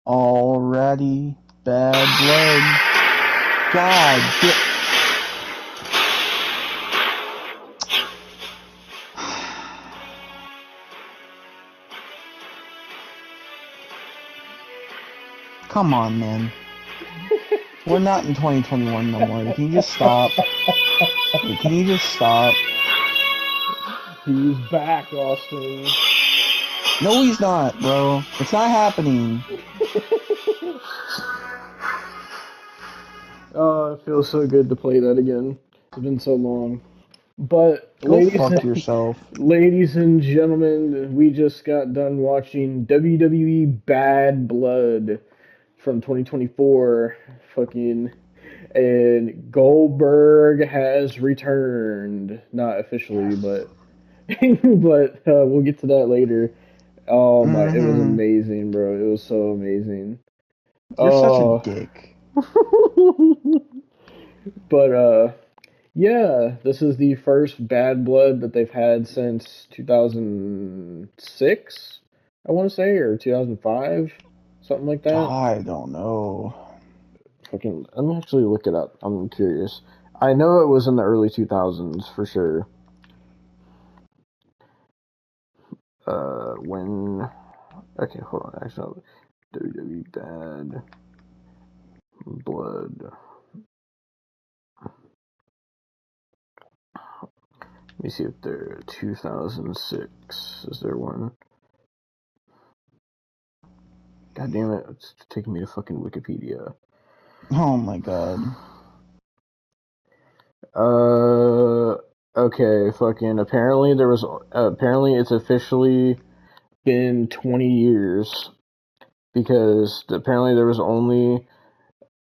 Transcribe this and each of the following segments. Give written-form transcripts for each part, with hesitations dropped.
Already bad blood. God, come on, man. We're not in 2021 no more. Can you just stop? Can you just stop? He's back, Austin. No, he's not, bro. It's not happening. Oh, it feels so good to play that again. It's been so long. But Go fuck yourself. ladies and gentlemen, we just got done watching WWE Bad Blood from 2024. Fucking and Goldberg has returned. Not officially, but we'll get to that later. Oh my, it was Mm-hmm. amazing, bro. It was so amazing. You're such a Oh. dick. But yeah, this is the first Bad Blood that they've had since 2006, I want to say, or 2005, something like that. I don't know. Fucking, let me actually look it up. I'm curious. I know it was in the early 2000s for sure. When? Okay, hold on. Actually, WWE Bad Blood. Let me see if they're 2006. Is there one? God damn it! It's taking me to fucking Wikipedia. Oh my god. Okay, fucking. Apparently it's officially been 20 years because apparently there was only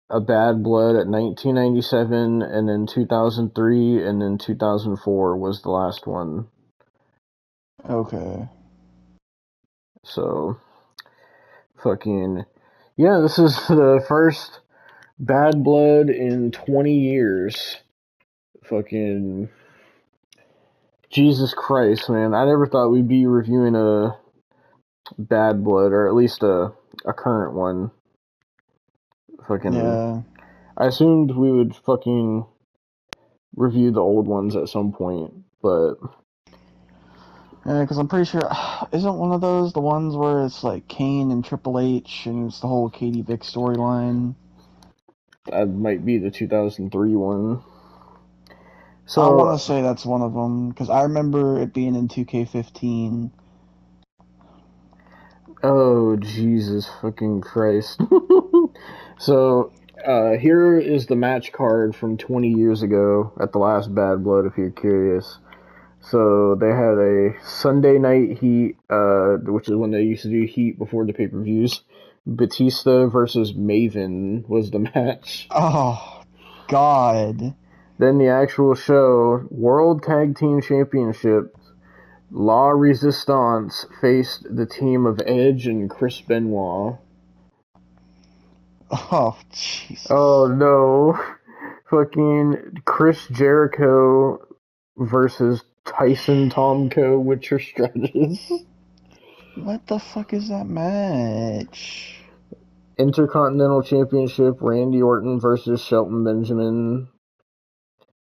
a Bad Blood at 1997, and then 2003, and then 2004 was the last one. Okay. So, fucking, yeah, this is the first Bad Blood in 20 years. Fucking, Jesus Christ, man. I never thought we'd be reviewing a Bad Blood, or at least a current one. Fucking, Yeah. I assumed we would fucking review the old ones at some point, but Yeah, because I'm pretty sure, isn't one of those the ones where it's like Kane and Triple H and it's the whole Katie Vick storyline? that might be the 2003 one. I want to So, say that's one of them, because I remember it being in 2K15. oh, Jesus fucking Christ. So, here is the match card from 20 years ago at the last Bad Blood, if you're curious. So, they had a Sunday Night Heat, which is when they used to do Heat before the pay-per-views. Batista versus Maven was the match. Oh, God. Then the actual show, World Tag Team Championship, La Resistance faced the team of Edge and Chris Benoit. Oh, Jesus. Oh no. Fucking Chris Jericho versus Tyson Tomko Witcher Stratus. What the fuck is that match? Intercontinental Championship, Randy Orton versus Shelton Benjamin.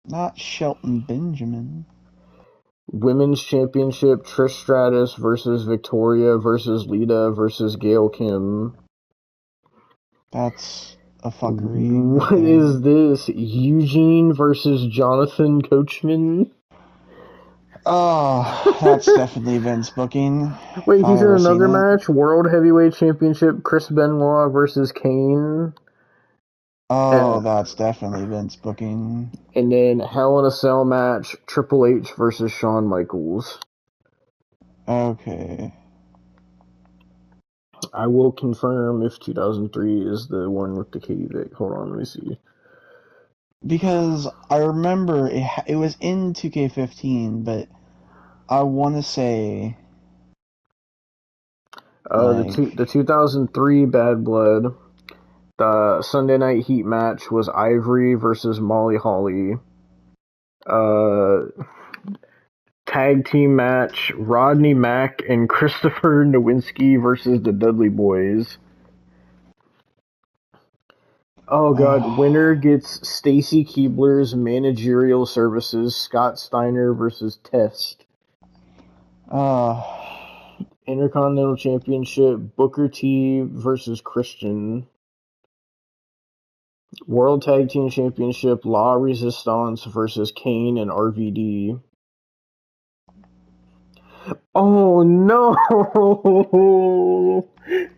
Not Shelton Benjamin. Women's Championship, Trish Stratus versus Victoria versus Lita versus Gail Kim. That's a fuckery. What is this? Eugene versus Jonathan Coachman? Oh, that's definitely Vince booking. Wait, If he's I've in ever seen another it. match? World Heavyweight Championship, Chris Benoit versus Kane. Oh, that's definitely Vince booking. And then Hell in a Cell match, Triple H versus Shawn Michaels. Okay. I will confirm if 2003 is the one with the Katie Vick. Hold on, let me see. Because I remember it was in 2K15, but I want to say like The 2003 Bad Blood. The Sunday Night Heat match was Ivory versus Molly Holly. Uh, Tag team match, Rodney Mack and Christopher Nowinski versus the Dudley Boys. Oh god, winner gets Stacy Keibler's managerial services, Scott Steiner versus Test. Intercontinental Championship, Booker T versus Christian. World Tag Team Championship, La Resistance versus Kane and RVD. Oh no!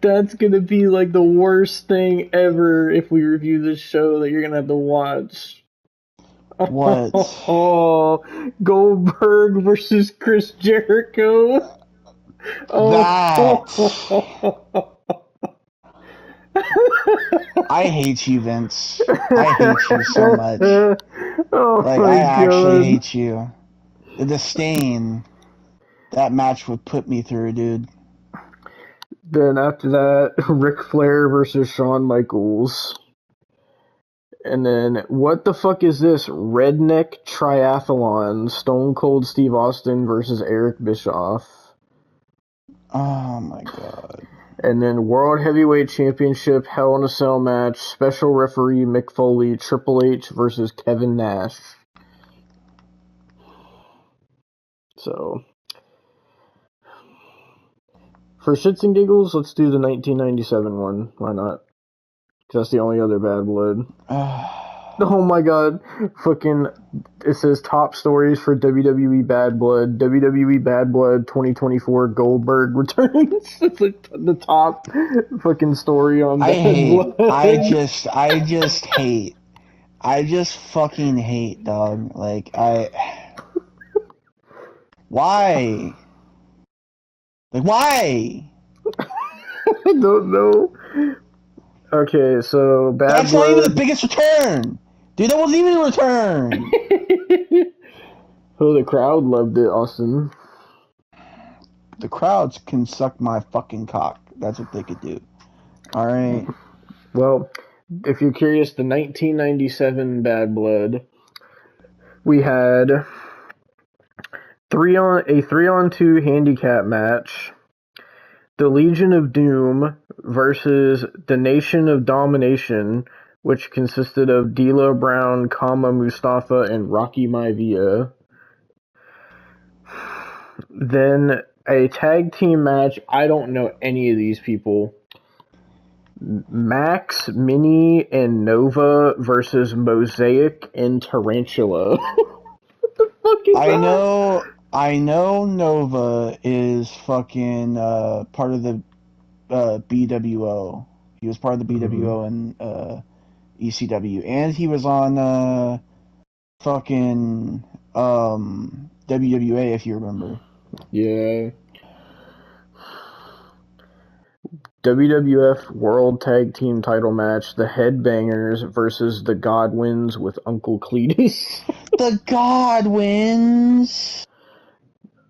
That's gonna be like the worst thing ever if we review this show that you're gonna have to watch. What? Oh, Goldberg versus Chris Jericho. That. Oh. I hate you, Vince. I hate you so much. Oh Like, my I actually god. hate you. The disdain that match would put me through, dude. Then after that, Ric Flair versus Shawn Michaels. And then, what the fuck is this? Redneck Triathlon. Stone Cold Steve Austin versus Eric Bischoff. Oh my god. And then World Heavyweight Championship Hell in a Cell match. Special referee Mick Foley. Triple H versus Kevin Nash. So, for shits and giggles, let's do the 1997 one. Why not? Because that's the only other Bad Blood. Oh my god. Fucking, it says top stories for WWE Bad Blood. WWE Bad Blood 2024 Goldberg returns. It's like the top fucking story on Bad Blood. I just fucking hate, dog. Like, why? Like, why? I don't know. Okay, so Bad That's Blood. not even the biggest return! Dude, that wasn't even a return! Oh, the crowd loved it, Austin. The crowds can suck my fucking cock. That's what they could do. Alright? Well, if you're curious, the 1997 Bad Blood, we had a 3-on-2 handicap match. The Legion of Doom versus the Nation of Domination, which consisted of D'Lo Brown, Kama Mustafa, and Rocky Maivia. Then a tag team match. I don't know any of these people. Max, Minnie, and Nova versus Mosaic and Tarantula. What the fuck is that? I know Nova is fucking part of the BWO. He was part of the BWO and ECW, and he was on fucking WWA, if you remember. Yeah. WWF World Tag Team title match, the Headbangers versus the Godwins with Uncle Cletus. The Godwins.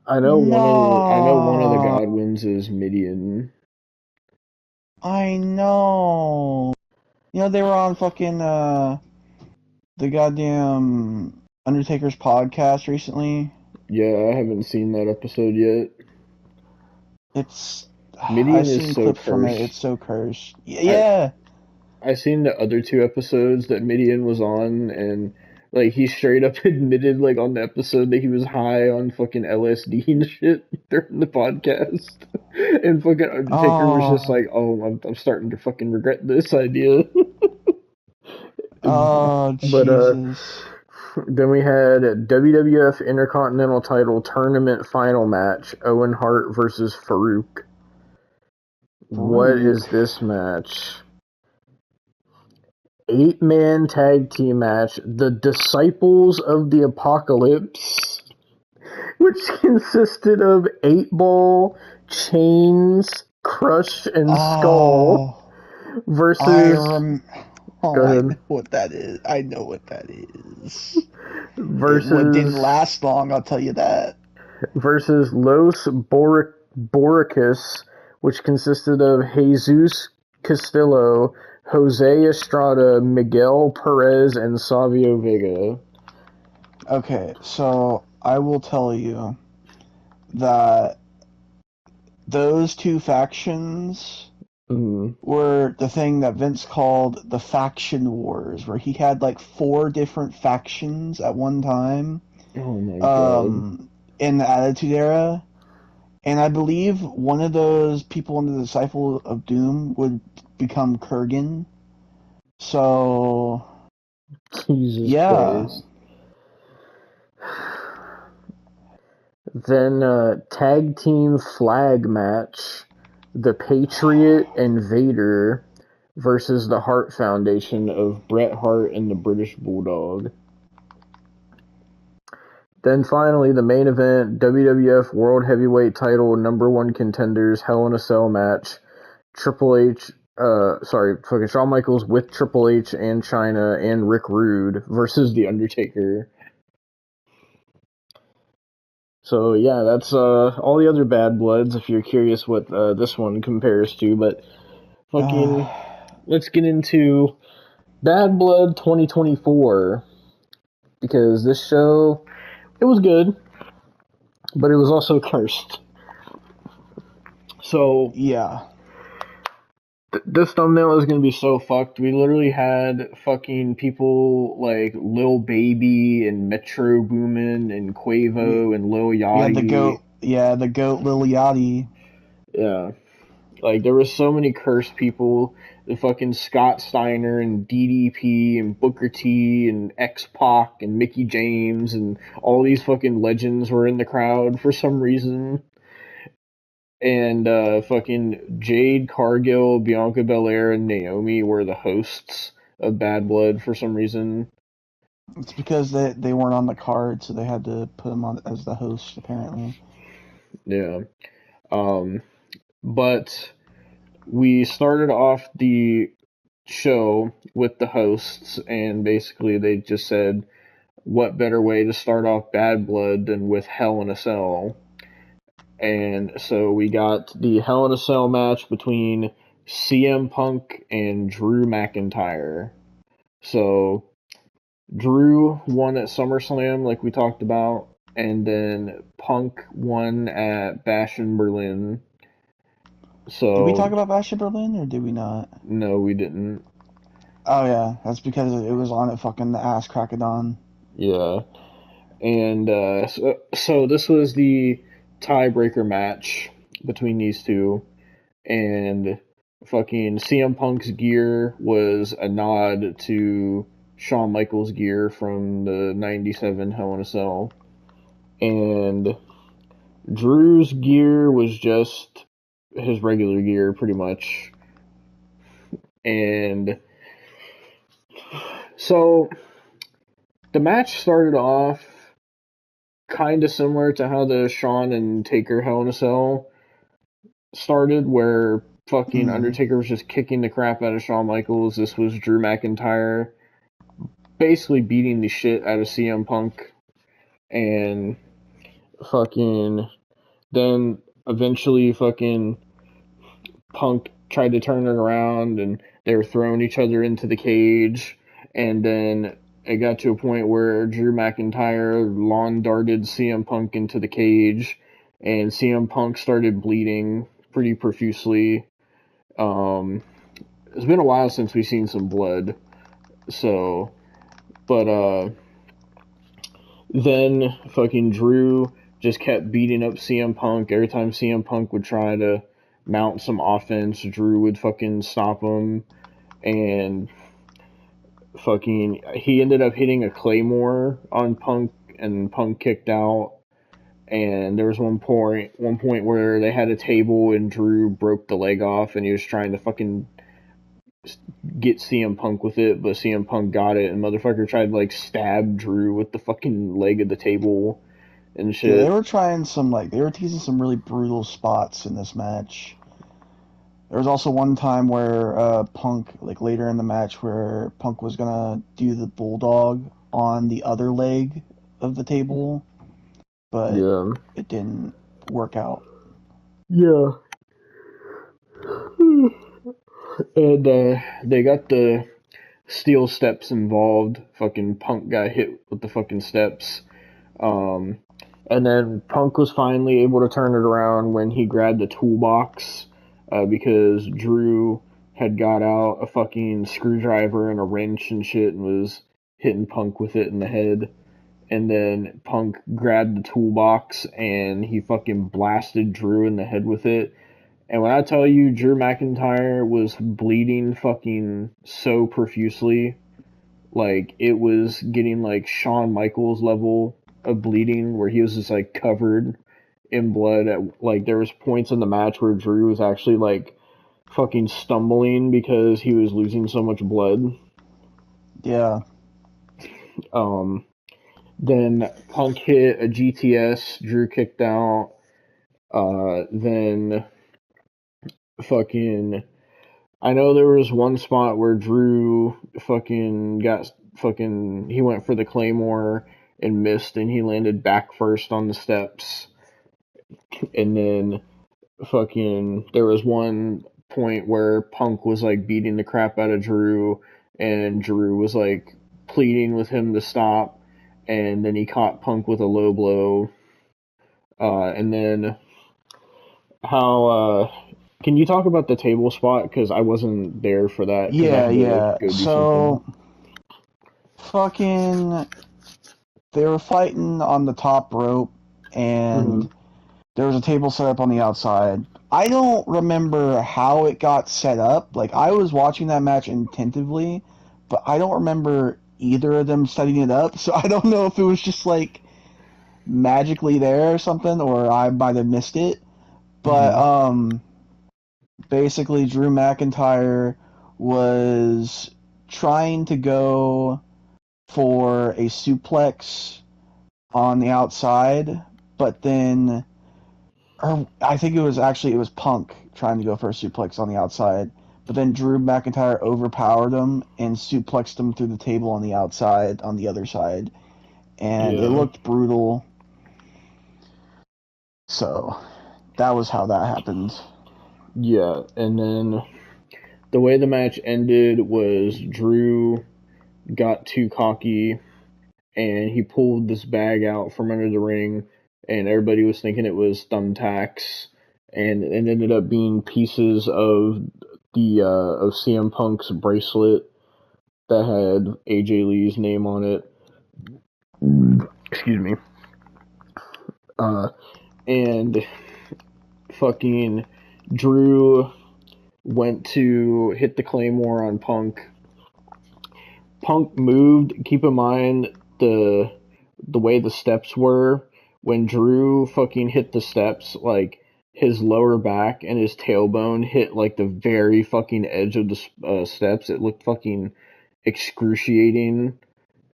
I know one of the Godwins is Midian. I know. You know, they were on fucking the goddamn Undertaker's podcast recently. Yeah, I haven't seen that episode yet. Midian I've seen is so clips cursed. from it. It's so cursed. Yeah. I seen the other two episodes that Midian was on, and like he straight up admitted like on the episode that he was high on fucking LSD and shit during the podcast, and fucking Undertaker was just like, "Oh, I'm starting to fucking regret this idea." Oh, Jesus. Then we had a WWF Intercontinental Title Tournament Final Match: Owen Hart versus Farouk. What is this match? 8-man tag team match, the Disciples of the Apocalypse, which consisted of 8-Ball, Chains, Crush, and Skull versus... I know what that is. I know what that is. Versus... It didn't last long, I'll tell you that. Versus Los Boricus, which consisted of Jesus Castillo, Jose Estrada, Miguel Perez, and Savio Vega. Okay, so I will tell you that those two factions Mm. were the thing that Vince called the faction wars, where he had like four different factions at one time Oh my god. in the Attitude Era. And I believe one of those people in the Disciple of Doom would become Kurgan. So, Jesus yeah. Christ. Then tag team flag match, the Patriot and Vader versus the Hart Foundation of Bret Hart and the British Bulldog. Then finally, the main event, WWF World Heavyweight Title #1 contenders Hell in a Cell match, Triple H, fucking Shawn Michaels with Triple H and Chyna and Rick Rude versus The Undertaker. So yeah, that's all the other Bad Bloods. If you're curious what this one compares to, but fucking let's get into Bad Blood 2024 because this show it was good, but it was also cursed. So Yeah. this thumbnail is gonna be so fucked. We literally had fucking people like Lil Baby and Metro Boomin and We, Quavo and Lil we had the Yachty. goat. Yeah, the goat Lil Yachty. Yeah. Like there was so many cursed people. The fucking Scott Steiner and DDP and Booker T and X Pac and Mickey James and all these fucking legends were in the crowd for some reason. And fucking Jade Cargill, Bianca Belair, and Naomi were the hosts of Bad Blood for some reason. It's because they weren't on the card, so they had to put them on as the host, apparently. Yeah. Um, but we started off the show with the hosts, and basically they just said, what better way to start off Bad Blood than with Hell in a Cell? And so we got the Hell in a Cell match between CM Punk and Drew McIntyre. So Drew won at SummerSlam, like we talked about, and then Punk won at Bash in Berlin. Did we So talk about Bash in Berlin, or did we not? no, we didn't. Oh yeah, that's because it was on at fucking the ass crack of dawn. Yeah. And so this was the tiebreaker match between these two, and fucking CM Punk's gear was a nod to Shawn Michaels' gear from the '97 Hell in a Cell, and Drew's gear was just his regular gear, pretty much. And so the match started off kind of similar to how the Shawn and Taker Hell in a Cell started, where fucking Mm. Undertaker was just kicking the crap out of Shawn Michaels. This was Drew McIntyre basically beating the shit out of CM Punk, and fucking then eventually fucking Punk tried to turn it around, and they were throwing each other into the cage, and then it got to a point where Drew McIntyre lawn darted CM Punk into the cage, and CM Punk started bleeding pretty profusely. It's been a while since we've seen some blood, so but then fucking Drew just kept beating up CM Punk. Every time CM Punk would try to mount some offense, Drew would fucking stop him, and fucking he ended up hitting a claymore on Punk, and Punk kicked out. And there was one point where they had a table and Drew broke the leg off, and he was trying to fucking get CM Punk with it, but CM Punk got it, and motherfucker tried to like stab Drew with the fucking leg of the table and Yeah, they shit. were trying some they were teasing some really brutal spots in this match. There was also one time where Punk, like later in the match, where Punk was gonna do the bulldog on the other leg of the table, but Yeah. it didn't work out. Yeah. And they got the steel steps involved. Fucking Punk got hit with the fucking steps. Um, and then Punk was finally able to turn it around when he grabbed the toolbox because Drew had got out a fucking screwdriver and a wrench and shit and was hitting Punk with it in the head. And then Punk grabbed the toolbox and he fucking blasted Drew in the head with it. And when I tell you Drew McIntyre was bleeding fucking so profusely, like it was getting like Shawn Michaels level of bleeding where he was just like covered in blood. Like there was points in the match where Drew was actually like fucking stumbling because he was losing so much blood. Yeah. Then Punk hit a GTS, Drew kicked out. Then fucking I know there was one spot where Drew fucking he went for the Claymore and missed and he landed back first on the steps. And then fucking there was one point where Punk was like beating the crap out of Drew and Drew was like pleading with him to stop and then he caught Punk with a low blow. And then how can you talk about the table spot? Because I wasn't there for that. Yeah. Go do so, something. fucking, they were fighting on the top rope, and there was a table set up on the outside. I don't remember how it got set up. Like, I was watching that match attentively, but I don't remember either of them setting it up, so I don't know if it was just, like, magically there or something, or I might have missed it. But, basically, Drew McIntyre was trying to go for a suplex on the outside, but then, or I think it was Punk trying to go for a suplex on the outside, but then Drew McIntyre overpowered him and suplexed him through the table on the outside, on the other side, and it looked brutal. So that was how that happened. Yeah, and then the way the match ended was Drew got too cocky and he pulled this bag out from under the ring and everybody was thinking it was thumbtacks and it ended up being pieces of the of CM Punk's bracelet that had AJ Lee's name on it. Excuse me. And fucking Drew went to hit the Claymore on Punk. Punk moved. Keep in mind the way the steps were when Drew fucking hit the steps. Like his lower back and his tailbone hit like the very fucking edge of the steps. It looked fucking excruciating,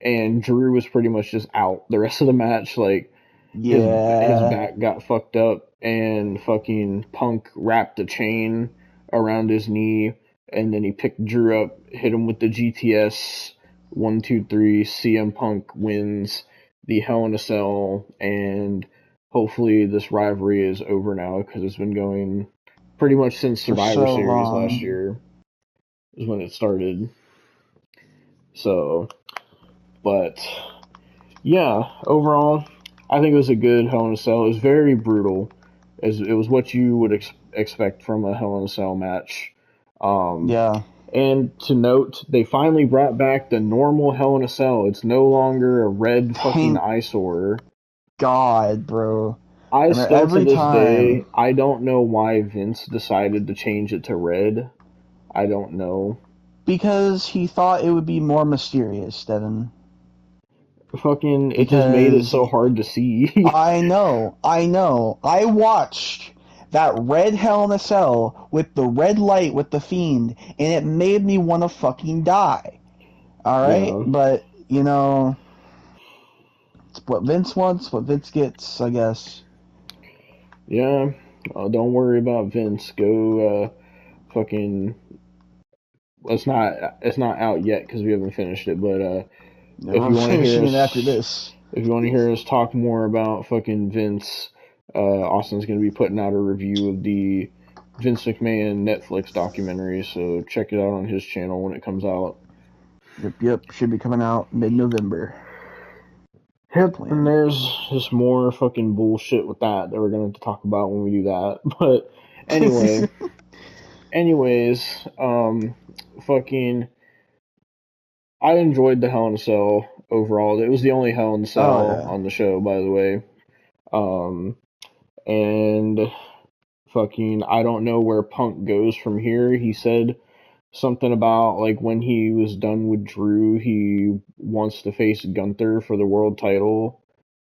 and Drew was pretty much just out the rest of the match. Like his back got fucked up, and fucking Punk wrapped a chain around his knee, and then he picked Drew up, hit him with the GTS. 1, 2, 3. CM Punk wins the Hell in a Cell, and hopefully this rivalry is over now because it's been going pretty much since Survivor Series last year is when it started. So, but yeah, overall, I think it was a good Hell in a Cell. It was very brutal. It was what you would expect from a Hell in a Cell match. Yeah. And to note, they finally brought back the normal Hell in a Cell. It's no longer a red fucking eyesore. God, bro. I still, to this day, I don't know why Vince decided to change it to red. I don't know. Because he thought it would be more mysterious, Devon. Fucking, it just made it so hard to see. I know. I watched that red Hell in a Cell with the red light with the Fiend, and it made me want to fucking die. Alright? Yeah. But, you know, it's what Vince wants, what Vince gets, I guess. Yeah. Don't worry about Vince. Go, fucking... It's not out yet because we haven't finished it, but, if you want to hear us after this. If you want to hear us talk more about fucking Vince, Austin's going to be putting out a review of the Vince McMahon Netflix documentary, so check it out on his channel when it comes out. Yep. Should be coming out mid-November. Yep, and there's just more fucking bullshit with that we're going to talk about when we do that. But anyway, anyways, fucking, I enjoyed the Hell in a Cell overall. It was the only Hell in a Oh Cell yeah. on the show, by the way. Um, and fucking, I don't know where Punk goes from here. He said something about like when he was done with Drew, he wants to face Gunther for the world title.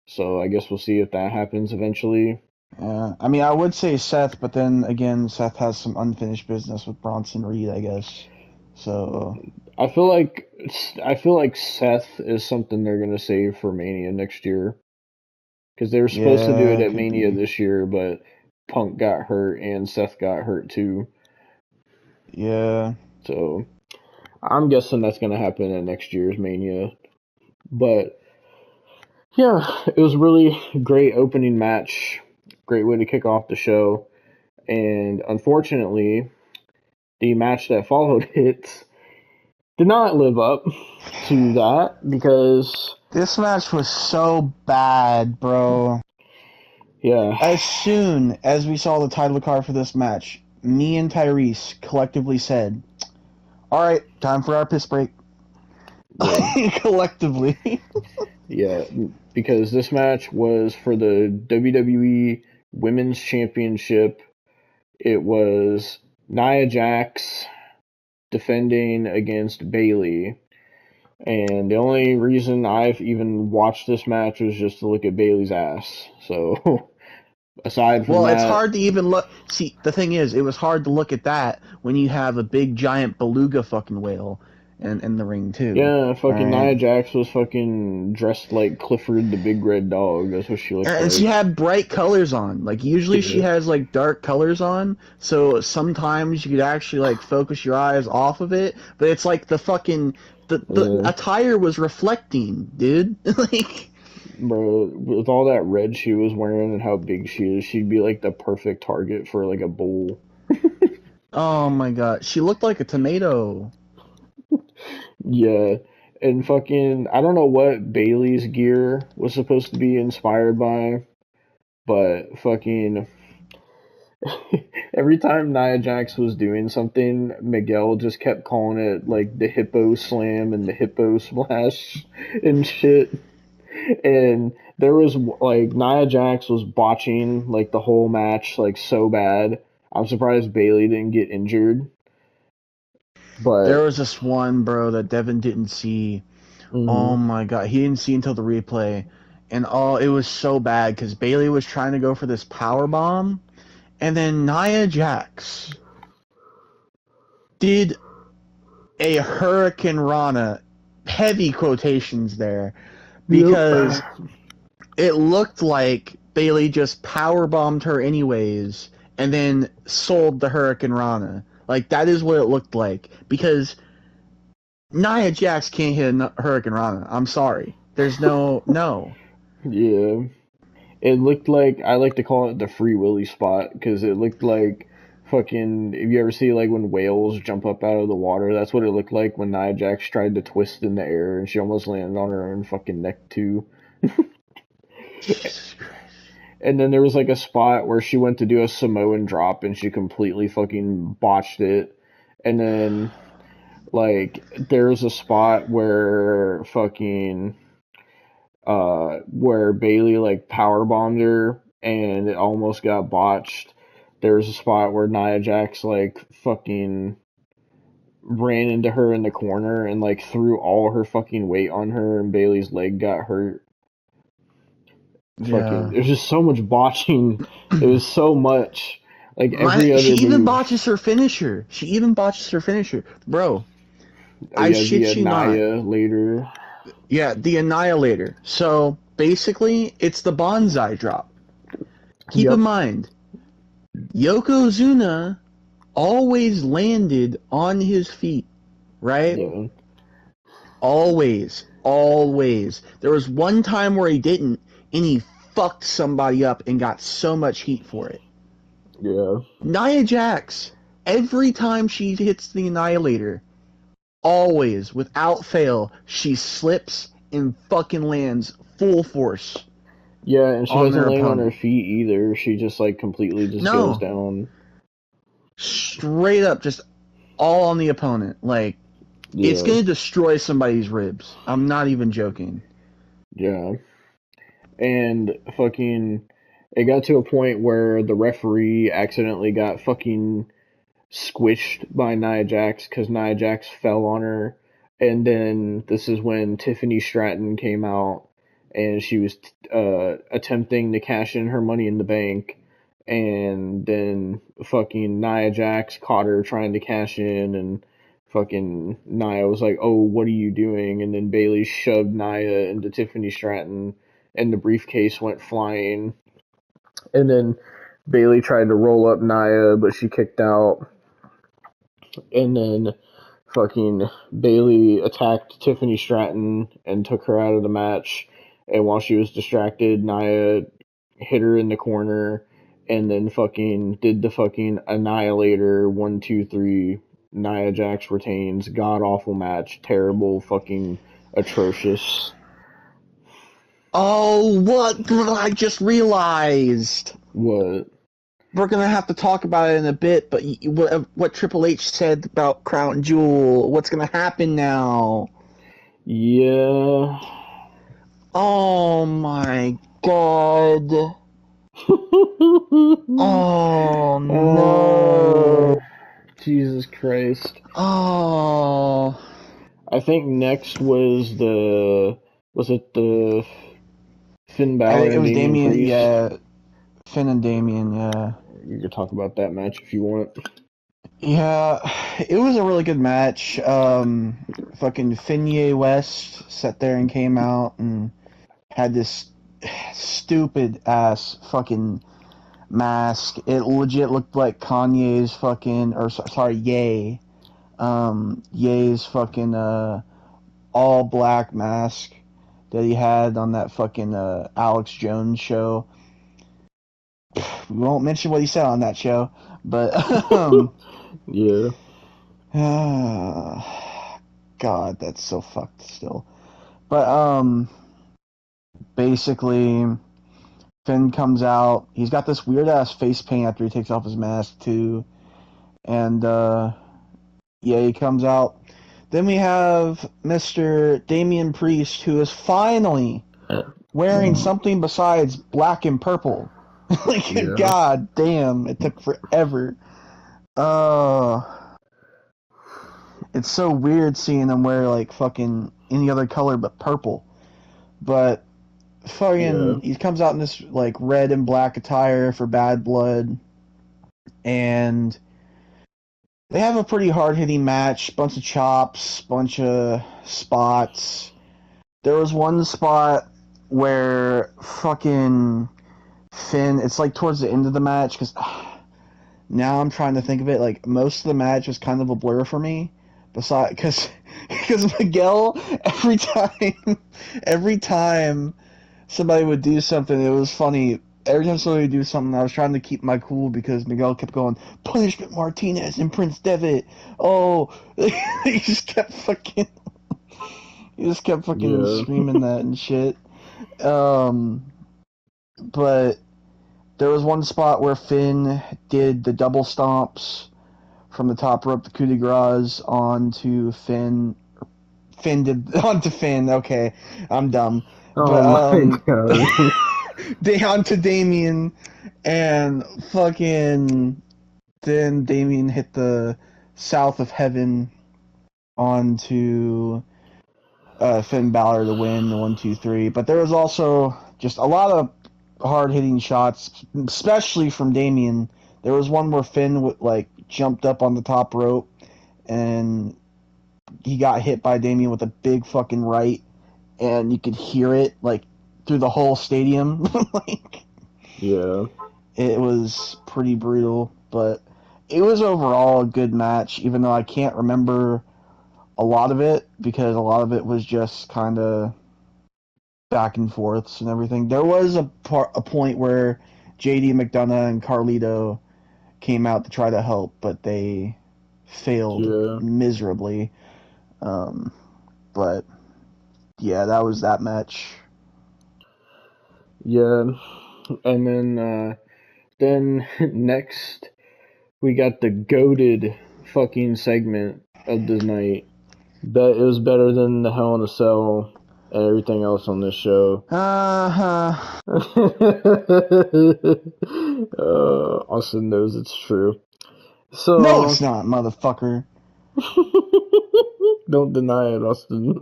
So I guess we'll see if that happens eventually. Yeah. I mean, I would say Seth, but then again, Seth has some unfinished business with Bronson Reed, I guess. So I feel like I feel like Seth is something they're gonna save for Mania next year because they were supposed to do it yeah, at could Mania be. this year, but Punk got hurt and Seth got hurt too. Yeah. So I'm guessing that's gonna happen at next year's Mania. But yeah, it was really great opening match. Great way to kick off the show. And unfortunately, the match that followed it did not live up to that because, This match was so bad, bro. yeah, As soon as we saw the title card for this match, me and Tyrese collectively said, "All right, time for our piss break." yeah, Collectively. yeah, because this match was for the WWE Women's Championship. It was Nia Jax defending against Bayley. And the only reason I've even watched this match was just to look at Bayley's ass. So aside from Well, it's that, hard to even look. See, the thing is, it was hard to look at that when you have a big giant beluga fucking whale in the ring too. yeah, All fucking right. Nia Jax was fucking dressed like Clifford the Big Red Dog. That's what she looked And she like. had bright colors on. Like usually she Yeah, has like dark colors on, so sometimes you could actually like focus your eyes off of it. But it's like the yeah. attire was reflecting, dude. Like, Bro, with all that red she was wearing and how big she is, she'd be like the perfect target for like a bull. oh my god, she looked like a tomato. Yeah, and fucking, I don't know what Bailey's gear was supposed to be inspired by, but fucking every time Nia Jax was doing something, Miguel just kept calling it like the hippo slam and the hippo splash and shit. And there was like Nia Jax was botching like the whole match like so bad. I'm surprised Bailey didn't get injured. There But was this one, bro, that Devon didn't see. Oh mm, my god, he didn't see until the replay, and it was so bad because Bailey was trying to go for this power bomb, and then Nia Jax did a Hurricane Rana, heavy quotations there, yep, because it looked like Bailey just power bombed her anyways, and then sold the Hurricane Rana. Like that is what it looked like because Nia Jax can't hit a Hurricane Rana. I'm sorry. There's no. yeah, it looked like I like to call it the Free Willy spot because it looked like fucking. If you ever see like when whales jump up out of the water, that's what it looked like when Nia Jax tried to twist in the air and she almost landed on her own fucking neck too. Jesus Christ. And then there was like a spot where she went to do a Samoan drop and she completely fucking botched it. And then like there's a spot where fucking where Bailey like power bombed her and it almost got botched. There's a spot where Nia Jax like fucking ran into her in the corner and like threw all her fucking weight on her and Bailey's leg got hurt. Fucking Yeah. there's just so much botching. It was so much like every She other even move. botches her finisher. She even botches her finisher. Bro, Oh I yeah, the shit you not. Anaya later. Yeah, the Annihilator. So basically, it's the bonsai drop. Keep in Yep. mind, Yokozuna always landed on his feet, right? Yeah. Always. Always. There was one time where he didn't, and he fucked somebody up and got so much heat for it. Yeah. Nia Jax, every time she hits the Annihilator, always, without fail, she slips and fucking lands full force Yeah, and she on doesn't their land on her opponent. feet either. She just like completely just goes No, down. straight up, just all on the opponent. Like, it's Yeah, gonna destroy somebody's ribs. I'm not even joking. yeah. And fucking, it got to a point where the referee accidentally got fucking squished by Nia Jax because Nia Jax fell on her. And then this is when Tiffany Stratton came out and she was attempting to cash in her money in the bank. And then fucking Nia Jax caught her trying to cash in, and fucking Nia was like, "Oh, what are you doing?" And then Bailey shoved Nia into Tiffany Stratton, and the briefcase went flying. And then Bailey tried to roll up Nia, but she kicked out. And then fucking Bailey attacked Tiffany Stratton and took her out of the match. And while she was distracted, Nia hit her in the corner and then fucking did the fucking Annihilator 1, 2, 3. Nia Jax retains. God awful match. Terrible, fucking atrocious. Oh, what? I just realized. What? We're gonna have to talk about it in a bit, but what Triple H said about Crown Jewel, what's gonna happen now? Yeah. Oh my god. Oh no. Jesus Christ. Oh. I think next was it the Finn I Balor think it and was Damian Damien, Priest? yeah. Finn and Damien, yeah. You could talk about that match if you want. Yeah, it was a really good match. Fucking Finye West sat there and came out and had this stupid ass fucking mask. It legit looked like Kanye's fucking, or sorry, Ye. Ye's fucking all black mask that he had on that fucking Alex Jones show. We won't mention what he said on that show, but Yeah. God, that's so fucked still. But basically, Finn comes out. He's got this weird ass face paint after he takes off his mask too, and yeah, he comes out. Then we have Mr. Damian Priest, who is finally wearing something besides black and purple. Like, Yeah. god damn, it took forever. Uh, it's so weird seeing him wear like fucking any other color but purple. But Yeah. fucking, he comes out in this like red and black attire for Bad Blood, and they have a pretty hard hitting match. Bunch of chops, bunch of spots. There was one spot where fucking Finn. It's like towards the end of the match because now I'm trying to think of it. Like most of the match was kind of a blur for me. Besides, because Miguel every time somebody would do something, it was funny. Every time somebody would do something, I was trying to keep my cool because Miguel kept going, Punishment Martinez and Prince Devitt. Oh, he just kept fucking, he just kept fucking Yeah. screaming that and shit. Um, but there was one spot where Finn did the double stomps from the top rope, the coup de grace onto Finn. Finn did onto Finn. Okay, I'm dumb, Oh but my god. onto Damien, and fucking then Damien hit the South of Heaven onto Finn Balor to win the 1, 2, 3. But there was also just a lot of hard hitting shots, especially from Damien. There was one where Finn like jumped up on the top rope and he got hit by Damien with a big fucking right, and you could hear it like through the whole stadium. Like Yeah. it was pretty brutal, but it was overall a good match. Even though I can't remember a lot of it because a lot of it was just kind of back and forths and everything. There was a point where JD McDonough and Carlito came out to try to help, but they failed Yeah. miserably. Um, but yeah, that was that match. Yeah. And then next we got the goated fucking segment of the night. It was better than the Hell in a Cell and everything else on this show. Austin knows it's true. So no, it's not, motherfucker. Don't deny it, Austin.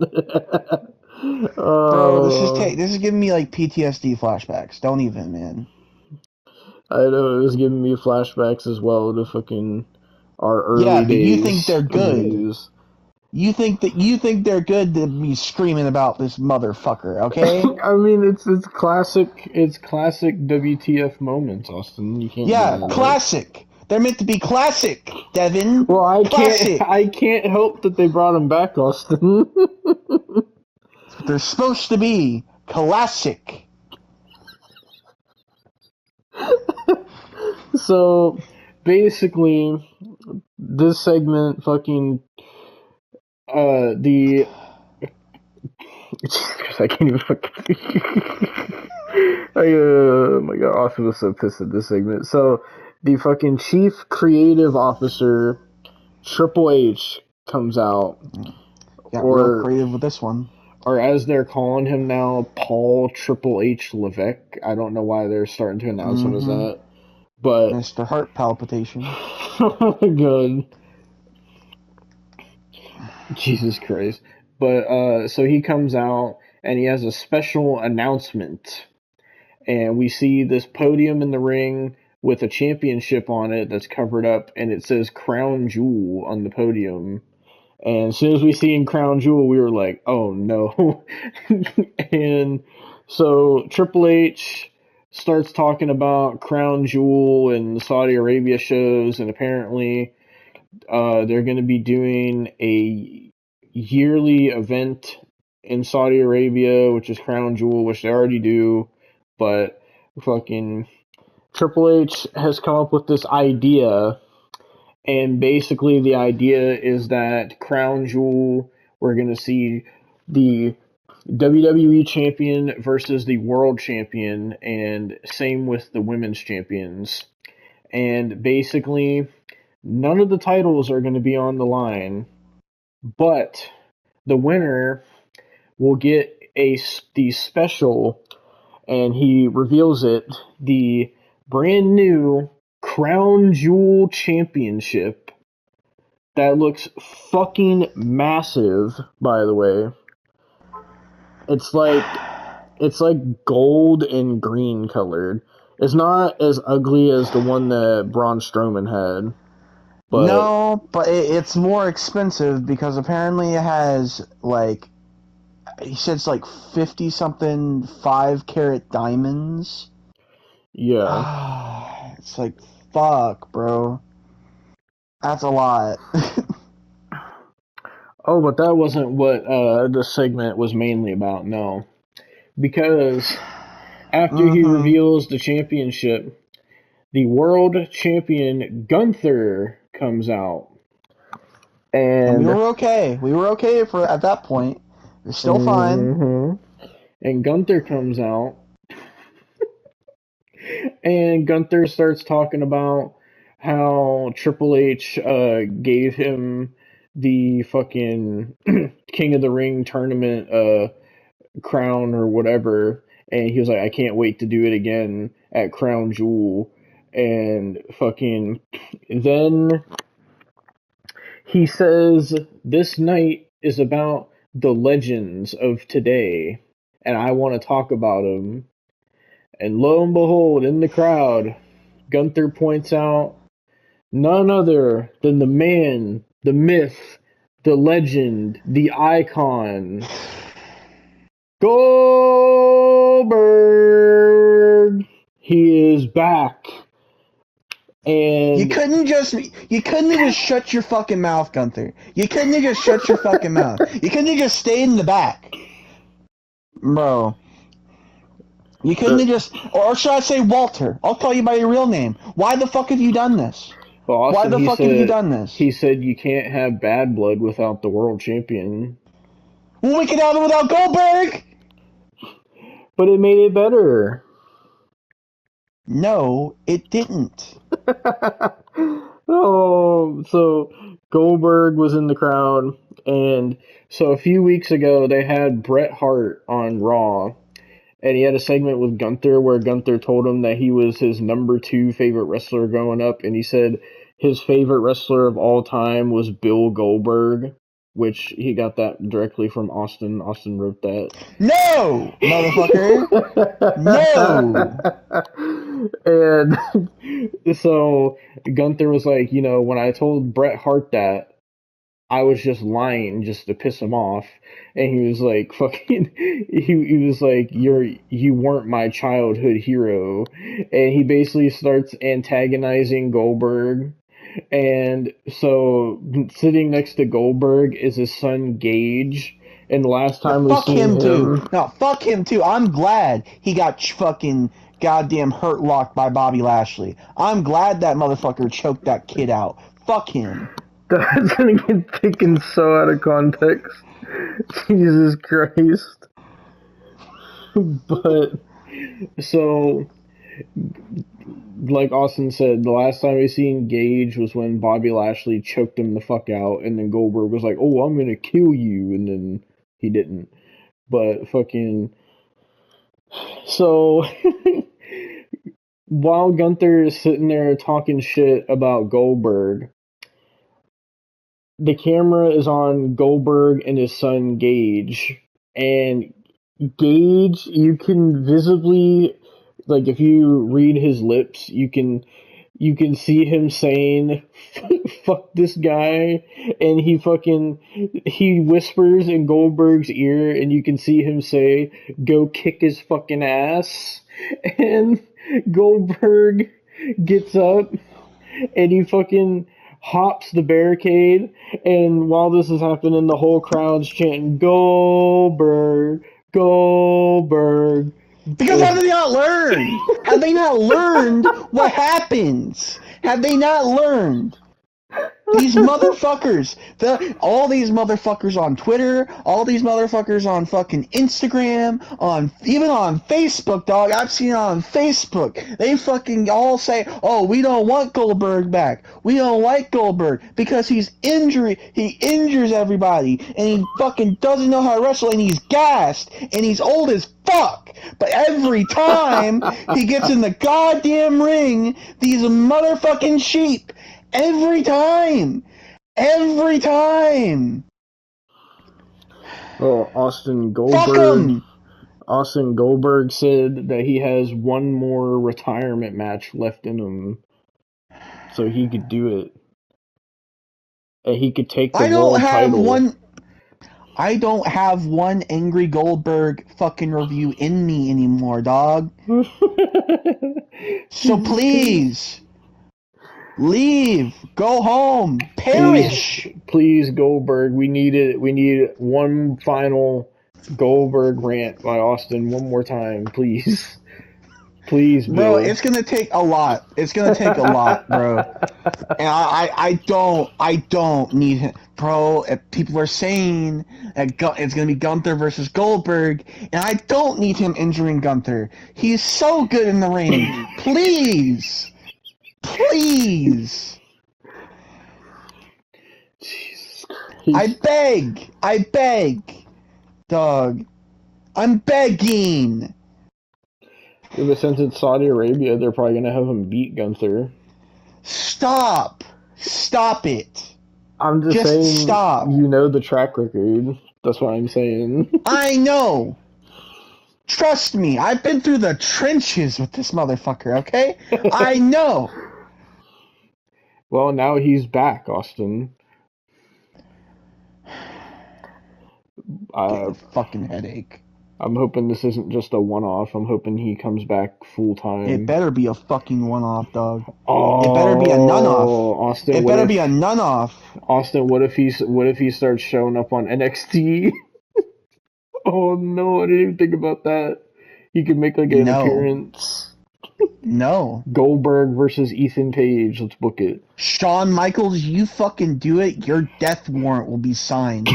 Bro, this is giving me like PTSD flashbacks. Don't even, man. I know, it was giving me flashbacks as well to fucking our early but days. you think they're good. News. You think they're good to be screaming about this motherfucker, okay? I mean, it's classic. It's classic WTF moments, Austin. You can't. Yeah, classic. They're meant to be classic, Devon. Well, classic. I can't help that they brought him back, Austin. They're supposed to be classic. So, basically, this segment fucking the I can't even fucking oh my god, Austin was so pissed at this segment. So the fucking chief creative officer Triple H comes out. Got real creative with this one. Or as they're calling him now, Paul Triple H Levesque. I don't know why they're starting to announce him as that. But Mr. Heart Palpitation. Oh my god. Jesus Christ. But so he comes out and he has a special announcement. And we see this podium in the ring with a championship on it that's covered up, and it says Crown Jewel on the podium. And as soon as we see in Crown Jewel, we were like, oh no. And so Triple H starts talking about Crown Jewel and Saudi Arabia shows, and apparently they're going to be doing a yearly event in Saudi Arabia, which is Crown Jewel, which they already do, but fucking Triple H has come up with this idea, and basically the idea is that Crown Jewel, we're going to see the WWE champion versus the world champion, and same with the women's champions. And basically, none of the titles are going to be on the line, but the winner will get the special, and he reveals it, the brand new Crown Jewel Championship that looks fucking massive, by the way. It's like gold and green colored. It's not as ugly as the one that Braun Strowman had. But no, but it's more expensive because apparently it has like, he said it's like 50-something 5-carat diamonds. Yeah. It's like, fuck, bro. That's a lot. Oh, but that wasn't what the segment was mainly about, no. Because after he reveals the championship, the world champion Gunther comes out. And we were okay. We were okay at that point. We're still fine. And Gunther comes out. And Gunther starts talking about how Triple H gave him the fucking King of the Ring tournament crown or whatever. And he was like, I can't wait to do it again at Crown Jewel. And fucking then he says, this night is about the legends of today, and I want to talk about them. And lo and behold, in the crowd, Gunther points out none other than the man, the myth, the legend, the icon, Goldberg. He is back. And you couldn't have just shut your fucking mouth, Gunther. You couldn't have just shut your fucking mouth. You couldn't have just stayed in the back. Bro. You couldn't have just, or should I say Walter? I'll call you by your real name. Why the fuck have you done this? Well, Austin, why the fuck have you done this? He said you can't have bad blood without the world champion. Well, we could have it without Goldberg! But it made it better. No, it didn't. Oh, so Goldberg was in the crowd, and so a few weeks ago they had Bret Hart on Raw, and he had a segment with Gunther where Gunther told him that he was his number two favorite wrestler growing up, and he said his favorite wrestler of all time was Bill Goldberg, which he got that directly from Austin. Austin wrote that. No, motherfucker. No. And so Gunther was like, when I told Bret Hart that, I was just lying just to piss him off. And he was like, fucking, he was like, you weren't my childhood hero. And he basically starts antagonizing Goldberg. And so sitting next to Goldberg is his son Gage. And the last Yeah, time we fuck seen him too. him, No, fuck him too. I'm glad he got fucking goddamn hurt locked by Bobby Lashley. I'm glad that motherfucker choked that kid out. Fuck him. that's gonna get taken so out of context. Jesus Christ. But, so, like Austin said, the last time we seen Gage was when Bobby Lashley choked him the fuck out, and then Goldberg was like, "Oh, I'm gonna kill you," and then he didn't. But fucking, so while Gunther is sitting there talking shit about Goldberg, the camera is on Goldberg and his son Gage, and Gage, you can visibly, like, if you read his lips, you can see him saying fuck this guy, and he whispers in Goldberg's ear, and you can see him say go kick his fucking ass. And Goldberg gets up and he fucking hops the barricade, and while this is happening the whole crowd's chanting Goldberg, Goldberg. Because have they not learned? Have they not learned what happens? Have they not learned? These motherfuckers, all these motherfuckers on Twitter, all these motherfuckers on fucking Instagram, even on Facebook, dog. I've seen it on Facebook. They fucking all say, "Oh, we don't want Goldberg back. We don't like Goldberg because he injures everybody, and he fucking doesn't know how to wrestle, and he's gassed, and he's old as fuck." But every time he gets in the goddamn ring, these motherfucking sheep. Every time! Every time! Well, Fuck him! Austin Goldberg said that he has one more retirement match left in him, so he could do it, and he could take the world title. I don't have one angry Goldberg fucking review in me anymore, dog. So please, leave, go home, perish. Please, Goldberg. We need it. We need one final Goldberg rant by Austin one more time, please. Please, Bill. Bro, it's gonna take a lot. It's gonna take a lot, bro. And I don't need him, bro. If people are saying that it's gonna be Gunther versus Goldberg, and I don't need him injuring Gunther. He's so good in the ring. Please. Please. Jesus Christ. I beg, dog. I'm begging. Yeah, but since it's Saudi Arabia, they're probably gonna have him beat Gunther. Stop it. I'm just saying. Stop. You know the track record. That's what I'm saying. I know. Trust me, I've been through the trenches with this motherfucker, okay? I know. Well, now he's back, Austin. Fucking headache. I'm hoping this isn't just a one-off. I'm hoping he comes back full-time. It better be a fucking one-off, dog. Oh, it better be a none-off. Austin, it better be a none-off. Austin, what if he starts showing up on NXT? Oh no, I didn't even think about that. He could make like an appearance. No. Goldberg versus Ethan Page. Let's book it. Shawn Michaels, you fucking do it. Your death warrant will be signed.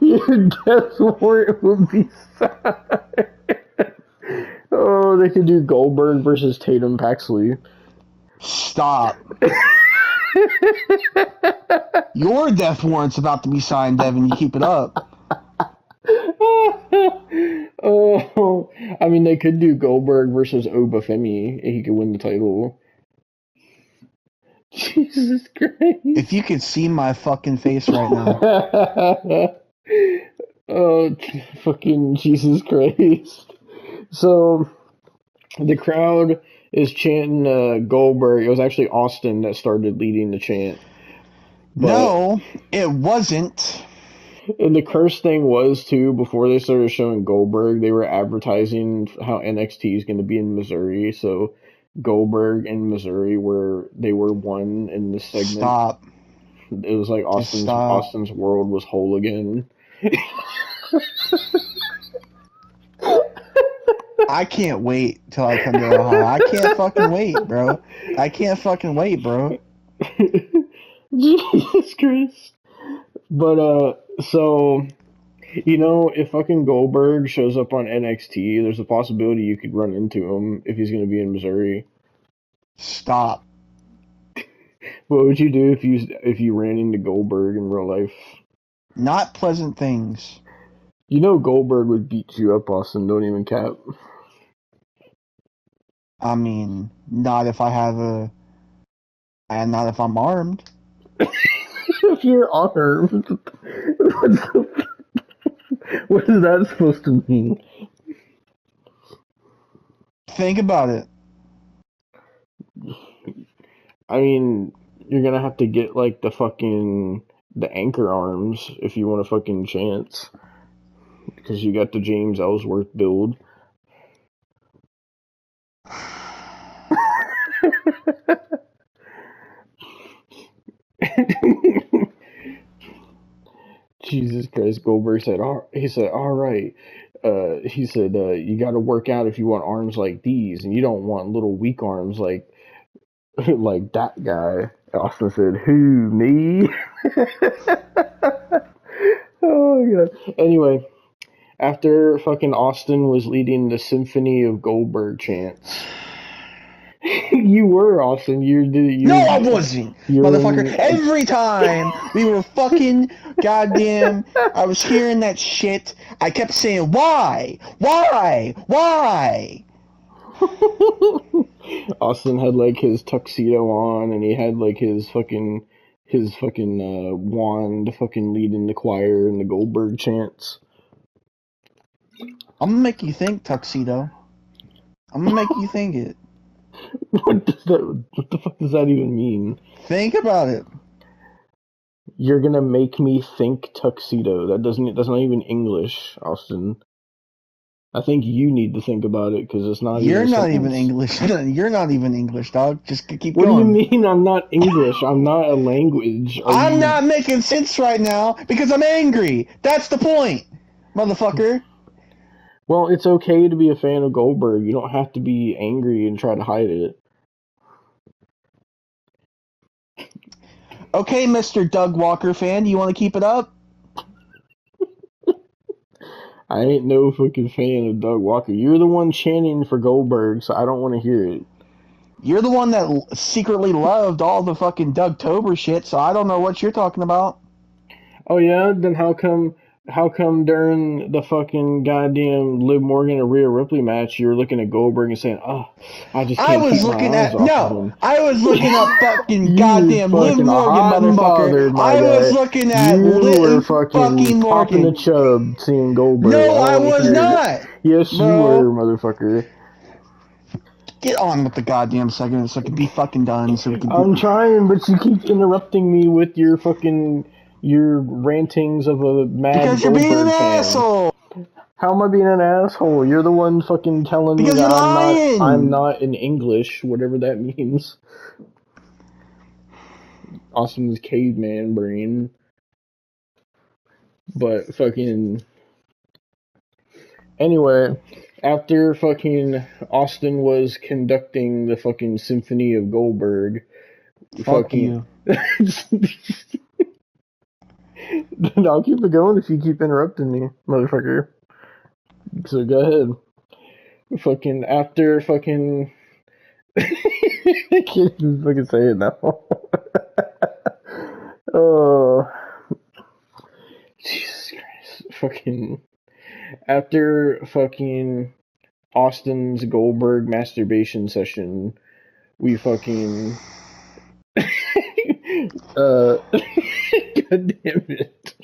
Your death warrant will be signed. Oh Or they could do Goldberg versus Tatum Paxley. Stop. Your death warrant's about to be signed, Devon. You keep it up. Oh, I mean, they could do Goldberg versus Obafemi. He could win the title. Jesus Christ. If you could see my fucking face right now. Oh, fucking Jesus Christ. So, the crowd is chanting Goldberg. It was actually Austin that started leading the chant. No, it wasn't. And the curse thing was, too, before they started showing Goldberg, they were advertising how NXT is going to be in Missouri. So, Goldberg and Missouri were one in this segment. Stop. It was like Austin's world was whole again. I can't wait till I come to Ohio. I can't fucking wait, bro. I can't fucking wait, bro. Jesus Christ. But, so, you know, if fucking Goldberg shows up on NXT, there's a possibility you could run into him if he's going to be in Missouri. Stop. What would you do if you ran into Goldberg in real life? Not pleasant things. You know Goldberg would beat you up, Austin. Don't even cap. I mean, not if I have and not if I'm armed. If you're armed, what is that supposed to mean? Think about it. I mean, you're gonna have to get like the anchor arms if you want a fucking chance, because you got the James Ellsworth build. Jesus Christ, Goldberg said, all right. He said, you got to work out if you want arms like these, and you don't want little weak arms like that guy. Austin said, who, me? Oh my god. Anyway, after fucking Austin was leading the Symphony of Goldberg chants. You were, Austin. No, I wasn't, motherfucker. Every time we were fucking goddamn, I was hearing that shit, I kept saying, why? Austin had like his tuxedo on, and he had like his fucking wand fucking leading the choir in the Goldberg chants. I'm gonna make you think, tuxedo. I'm gonna make you think it. What the fuck does that even mean? Think about it. You're gonna make me think tuxedo. That's not even English, Austin. I think you need to think about it, because it's not. You're not even English. You're not even English, dog. Just keep going. What do you mean I'm not English? I'm not a language. I'm not making sense right now because I'm angry. That's the point, motherfucker. Well, it's okay to be a fan of Goldberg. You don't have to be angry and try to hide it. Okay, Mr. Doug Walker fan, you want to keep it up? I ain't no fucking fan of Doug Walker. You're the one chanting for Goldberg, so I don't want to hear it. You're the one that secretly loved all the fucking Doug Tober shit, so I don't know what you're talking about. Oh yeah? Then how come during the fucking goddamn Liv Morgan and Rhea Ripley match, you were looking at Goldberg and saying, "Oh, I just can't keep my eyes off of him." I was looking at fucking goddamn Liv Morgan, motherfucker. I was looking at Liv fucking popping Morgan. the chub seeing Goldberg. No, I was not. Yes, you were, motherfucker. Get on with the goddamn segment so it can be fucking done. I'm trying, but you keep interrupting me with your rantings of a mad because you're Goldberg being an fan. asshole. How am I being an asshole? You're the one fucking telling me that I'm not in English, whatever that means. Austin's caveman brain. But fucking... Anyway, after fucking Austin was conducting the fucking Symphony of Goldberg... Fuck you. I'll keep it going if you keep interrupting me, motherfucker. So go ahead. fucking after fucking I can't even fucking say it now. Oh, Jesus Christ. Fucking after fucking Austin's Goldberg masturbation session, we fucking God damn it.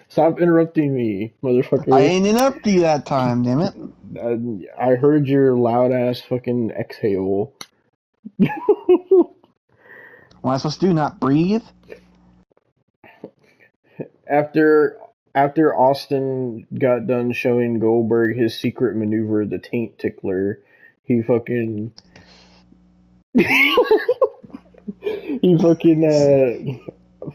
Stop interrupting me, I motherfucker. ain't interrupt you that time, damn it. I heard your loud ass fucking exhale. What am I supposed to do? Not breathe? After Austin got done showing Goldberg his secret maneuver, the taint tickler, he fucking he fucking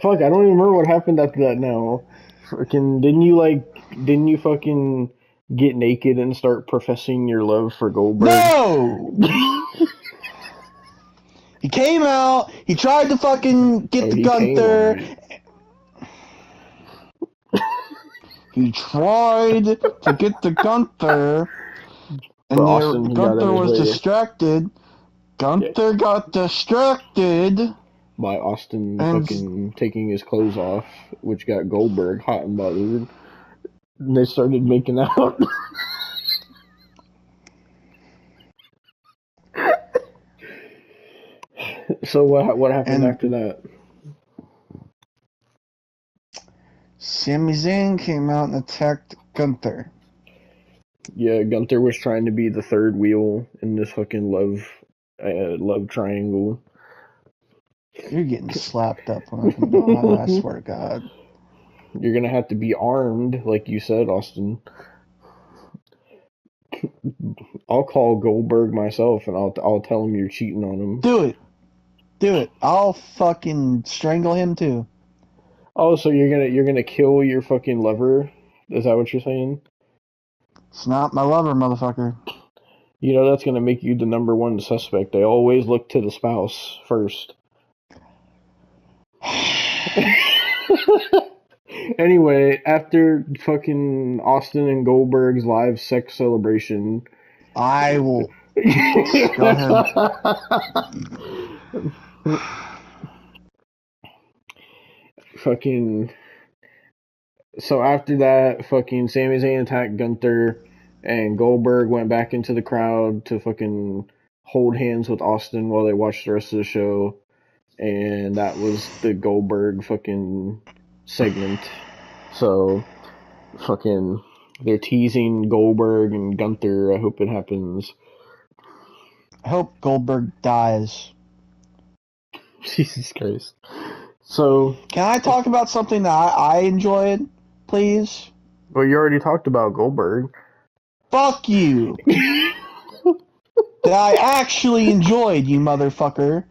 fuck, I don't even remember what happened after that now. Fucking didn't you fucking get naked and start professing your love for Goldberg? No! He came out, he tried to fucking get the Gunther. He tried to get the Gunther, and Gunther was distracted. Gunther got distracted by Austin fucking taking his clothes off, which got Goldberg hot and bothered. And they started making out. So what happened after that? Sami Zayn came out and attacked Gunther. Yeah, Gunther was trying to be the third wheel in this fucking love triangle. You're getting slapped up when I come down, I swear to God. You're gonna have to be armed, like you said, Austin. I'll call Goldberg myself, and I'll tell him you're cheating on him. Do it. I'll fucking strangle him too. Oh, so you're gonna kill your fucking lover? Is that what you're saying? It's not my lover, motherfucker. You know that's gonna make you the number one suspect. They always look to the spouse first. Anyway, after fucking Austin and Goldberg's live sex celebration, I will. Go ahead. Fucking. So after that, fucking Sami Zayn attacked Gunther, and Goldberg went back into the crowd to fucking hold hands with Austin while they watched the rest of the show, and that was the Goldberg fucking segment. So, fucking, they're teasing Goldberg and Gunther. I hope it happens. I hope Goldberg dies. Jesus Christ. So, can I talk about something that I enjoyed, please? Well, you already talked about Goldberg. Fuck you. That I actually enjoyed, you motherfucker.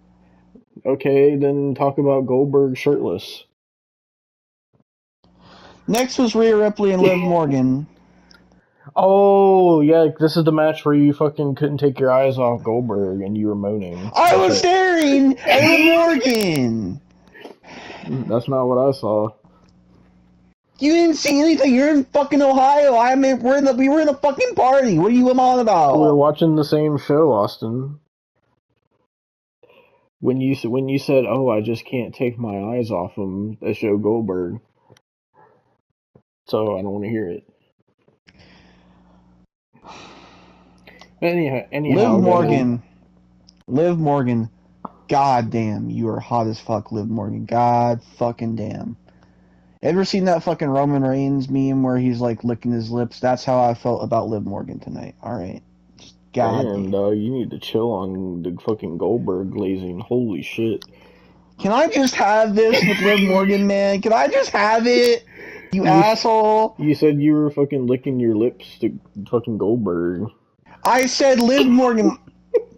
Okay, then talk about Goldberg shirtless. Next was Rhea Ripley and Liv Morgan. Oh, yeah, this is the match where you fucking couldn't take your eyes off Goldberg and you were moaning. I was staring at Liv Morgan. That's not what I saw. You didn't see anything. You're in fucking Ohio. We were in a fucking party. What are you on about? We were watching the same show, Austin. When you said, "Oh, I just can't take my eyes off him," that show Goldberg. So I don't want to hear it. Anyhow, Liv Morgan. God damn, you are hot as fuck, Liv Morgan. God fucking damn. Ever seen that fucking Roman Reigns meme where he's like licking his lips? That's how I felt about Liv Morgan tonight. Alright. Damn, dog, you need to chill on the fucking Goldberg glazing. Holy shit. Can I just have this with Liv Morgan, man? Can I just have it? You asshole. You said you were fucking licking your lips to fucking Goldberg. I said Liv Morgan.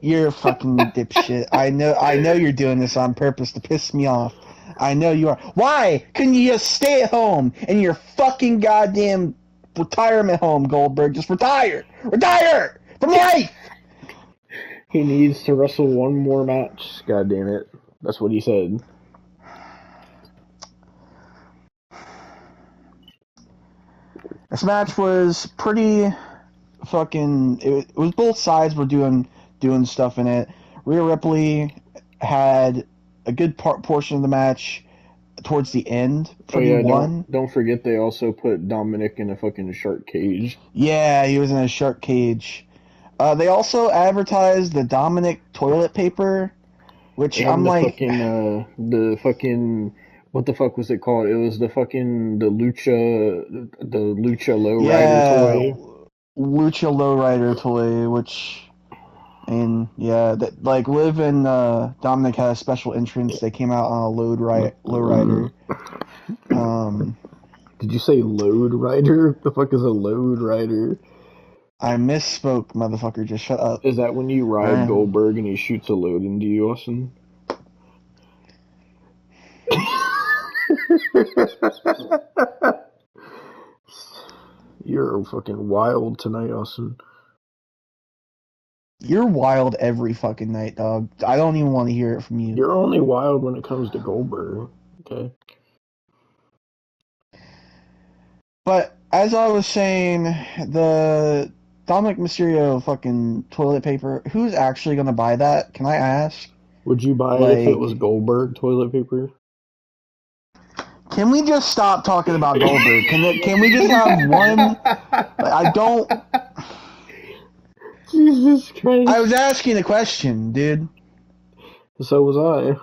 You're a fucking dipshit. I know you're doing this on purpose to piss me off. I know you are. Why couldn't you just stay at home in your fucking goddamn retirement home, Goldberg? Just retire! Retire! From life! He needs to wrestle one more match, god damn it. That's what he said. This match was pretty it was both sides were doing stuff in it. Rhea Ripley had a good portion of the match towards the end Oh for the yeah, one. don't forget they also put Dominic in a fucking shark cage. Yeah, he was in a shark cage. They also advertised the Dominic toilet paper, which I'm And like, the fucking what the fuck was it called? It was the Lucha Lowrider yeah, toy. Lucha Lowrider toy, which, and yeah, that like Liv and Dominic had a special entrance. They came out on a lowrider. Um, Did you say load rider? The fuck is a load rider? I misspoke, motherfucker. Just shut up. Is that when you ride Alright. Goldberg and he shoots a load into you, Austin? You're fucking wild tonight, Austin. You're wild every fucking night, dog. I don't even want to hear it from you. You're only wild when it comes to Goldberg. Okay. But as I was saying, the Dominic Mysterio fucking toilet paper, who's actually gonna buy that? Can I ask? Would you buy it if it was Like, Goldberg toilet paper? can we just stop talking about Goldberg? Can we just have one? I don't. Jesus Christ. I was asking a question, dude. So was I.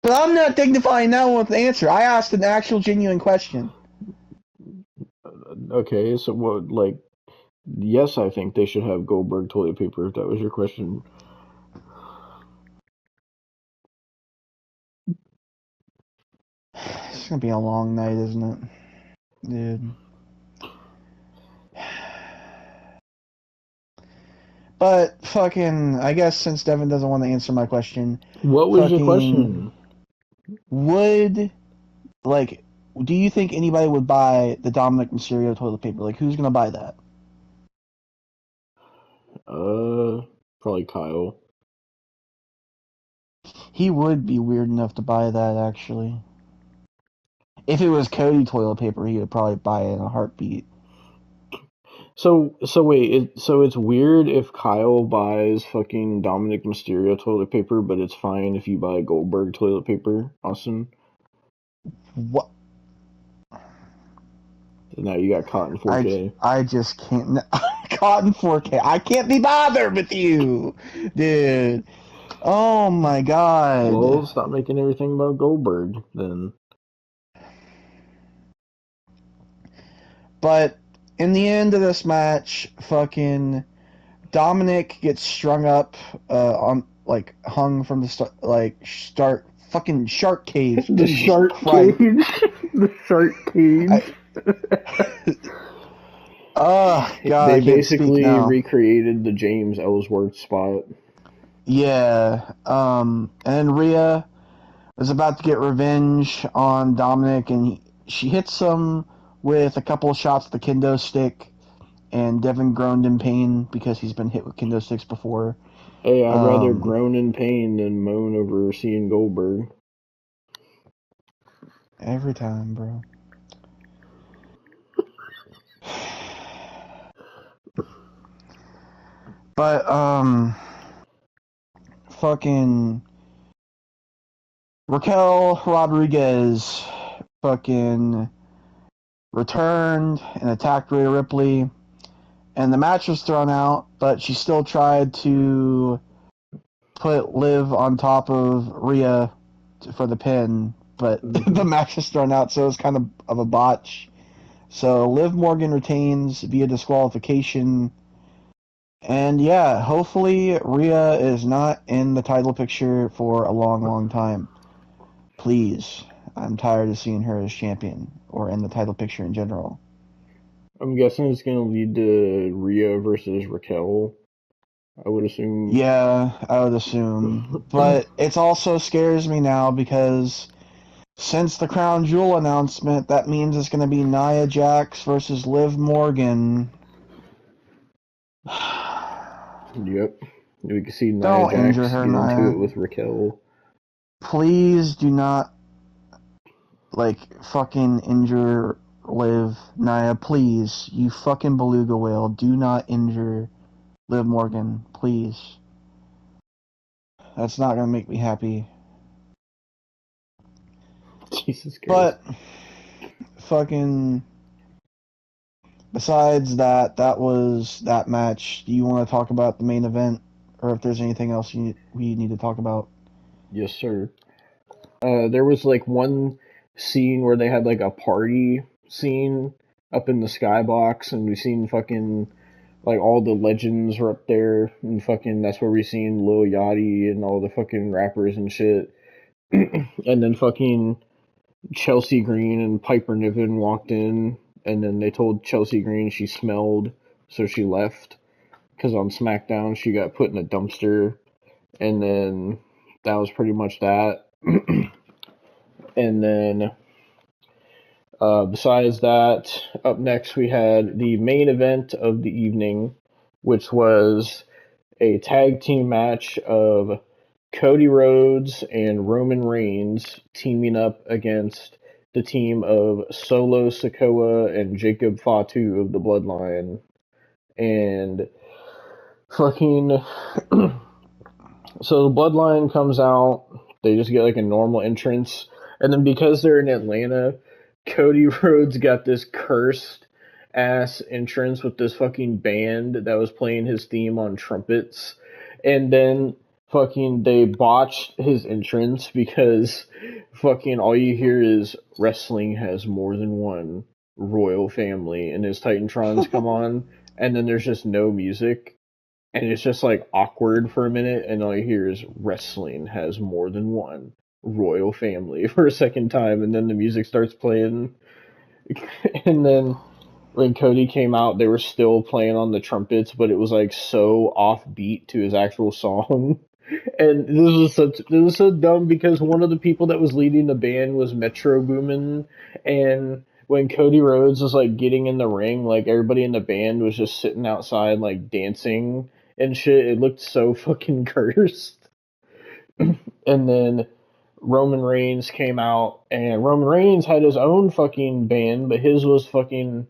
But I'm not dignifying that one with the answer. I asked an actual genuine question. Okay, so what, like, yes, I think they should have Goldberg toilet paper if that was your question. It's gonna be a long night, isn't it? Dude. But fucking, I guess since Devon doesn't want to answer my question, What was your fucking question? would like, do you think anybody would buy the Dominic Mysterio toilet paper? Like, who's gonna buy that? Probably Kyle. He would be weird enough to buy that actually. If it was Cody toilet paper, he would probably buy it in a heartbeat. So wait, so it's weird if Kyle buys fucking Dominic Mysterio toilet paper, but it's fine if you buy Goldberg toilet paper, Austin? What? Now you got caught in 4K. I just can't. Cotton 4K. I can't be bothered with you, dude. Oh my god. Well, stop making everything about Goldberg, then. But in the end of this match, fucking Dominic gets strung up on like hung from the start fucking shark cage. The Jesus shark Christ. cage. The shark cage. Oh god, They I can't speak basically now. recreated the James Ellsworth spot. Yeah. And Rhea was about to get revenge on Dominic, and she hits him with a couple of shots of the kendo stick, and Devon groaned in pain because he's been hit with kendo sticks before. Hey, I'd rather groan in pain than moan over seeing Goldberg. Every time, bro. But, fucking Raquel Rodriguez fucking returned and attacked Rhea Ripley, and the match was thrown out, but she still tried to put Liv on top of Rhea for the pin, but the match was thrown out, so it was kind of a botch. So Liv Morgan retains via disqualification. And yeah, hopefully Rhea is not in the title picture for a long, long time. Please. I'm tired of seeing her as champion or in the title picture in general. I'm guessing it's going to lead to Rhea versus Raquel. I would assume. Yeah, I would assume. But it also scares me now because since the Crown Jewel announcement, that means it's going to be Nia Jax versus Liv Morgan. Yep. We can see Nia Don't injure Jax her, get into it Nia. with Raquel. Please do not, fucking injure Liv, Nia, please, you fucking beluga whale, do not injure Liv Morgan, please. That's not gonna make me happy. Jesus Christ. But fucking besides that, that was that match. Do you want to talk about the main event, or if there's anything else we need to talk about? Yes, sir. There was like one scene where they had like a party scene up in the skybox, and we seen fucking like all the legends were up there, and fucking that's where we seen Lil Yachty and all the fucking rappers and shit. And then fucking Chelsea Green and Piper Niven walked in, and then they told Chelsea Green she smelled, so she left. Because on SmackDown she got put in a dumpster, and then that was pretty much that. And then besides that, up next we had the main event of the evening, which was a tag team match of Cody Rhodes and Roman Reigns teaming up against the team of Solo Sikoa and Jacob Fatu of the Bloodline. And fucking so the Bloodline comes out, they just get like a normal entrance, and then because they're in Atlanta, Cody Rhodes got this cursed ass entrance with this fucking band that was playing his theme on trumpets, and then fucking they botched his entrance because fucking all you hear is wrestling has more than one royal family, and his Titantrons come on, and then there's just no music, and it's just like awkward for a minute, and all you hear is wrestling has more than one royal family for a second time, and then the music starts playing. And then when Cody came out, they were still playing on the trumpets, but it was like so offbeat to his actual song. And this was so dumb because one of the people that was leading the band was Metro Boomin, and when Cody Rhodes was like getting in the ring, like everybody in the band was just sitting outside like dancing and shit. It looked so fucking cursed. And then Roman Reigns came out, and Roman Reigns had his own fucking band, but his was fucking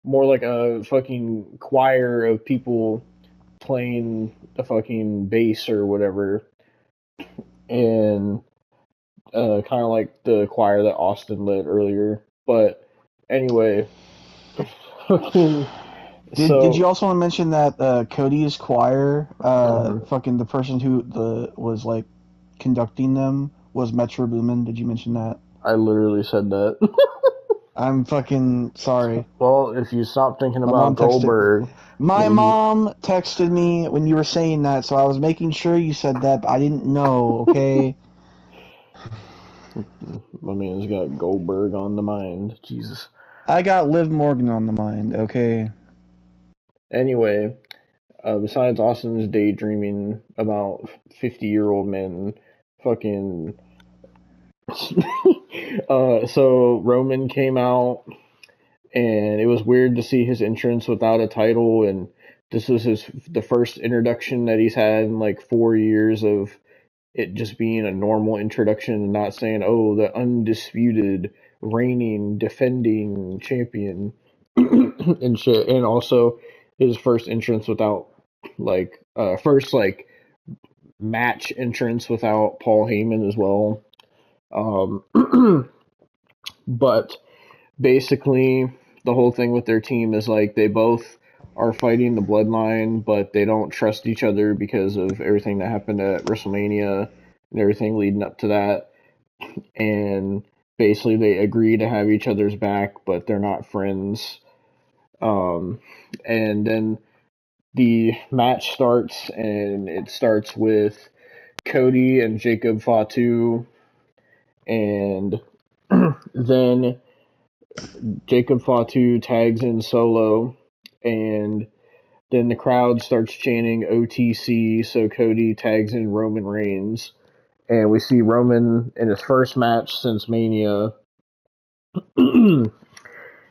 more like a fucking choir of people playing the fucking bass or whatever, and kind of like the choir that Austin led earlier. But anyway, fucking Did you so also want to mention that Cody's choir, uh, fucking the person who was like conducting them was Metro Boomin? Did you mention that? I literally said that. I'm fucking sorry. Well, if you stop thinking My about mom texted. Goldberg, My maybe. mom texted me when you were saying that, so I was making sure you said that, but I didn't know. Okay. My man's got Goldberg on the mind. Jesus. I got Liv Morgan on the mind. Okay. Anyway, besides Austin's daydreaming about 50-year-old men, fucking. So Roman came out, and it was weird to see his entrance without a title, and this was the first introduction that he's had in like 4 years of it just being a normal introduction and not saying, oh, the undisputed, reigning, defending champion and shit. And also his first entrance without, like, first, like, match entrance without Paul Heyman as well. But basically, the whole thing with their team is like they both are fighting the bloodline, but they don't trust each other because of everything that happened at WrestleMania and everything leading up to that. And basically, they agree to have each other's back, but they're not friends. And then the match starts, and it starts with Cody and Jacob Fatu, and then Jacob Fatu tags in Solo, and then the crowd starts chanting OTC, so Cody tags in Roman Reigns. And we see Roman in his first match since Mania.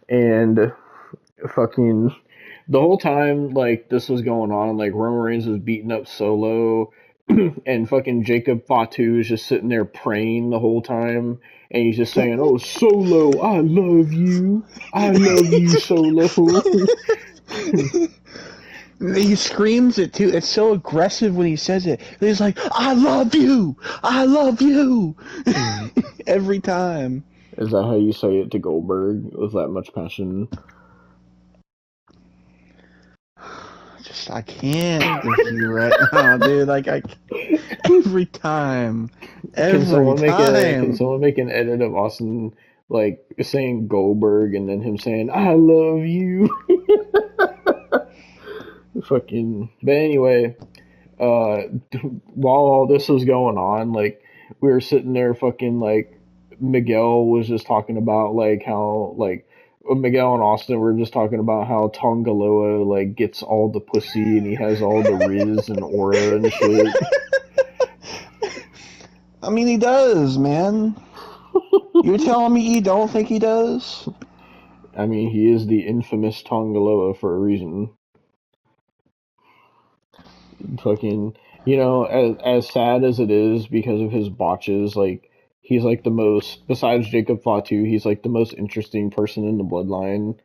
And fucking the whole time, like, this was going on, like, Roman Reigns was beating up Solo, and fucking Jacob Fatu is just sitting there praying the whole time, and he's just saying, "Oh, Solo, I love you, Solo." He screams it too. It's so aggressive when he says it. He's like, "I love you, I love you," every time. Is that how you say it to Goldberg with that much passion? I can't with you right now, dude. Like every time, every Can time. someone make an edit of Austin like saying Goldberg and then him saying I love you? Fucking. But anyway, uh, while all this was going on, like we were sitting there, fucking like Miguel was just talking about like how like Miguel and Austin were just talking about how Tongaloa like gets all the pussy and he has all the riz and aura and shit. I mean, he does, man. You're telling me you don't think he does? I mean, he is the infamous Tongaloa for a reason. Fucking, as sad as it is because of his botches, like he's like the most, besides Jacob Fatu, he's like the most interesting person in the bloodline,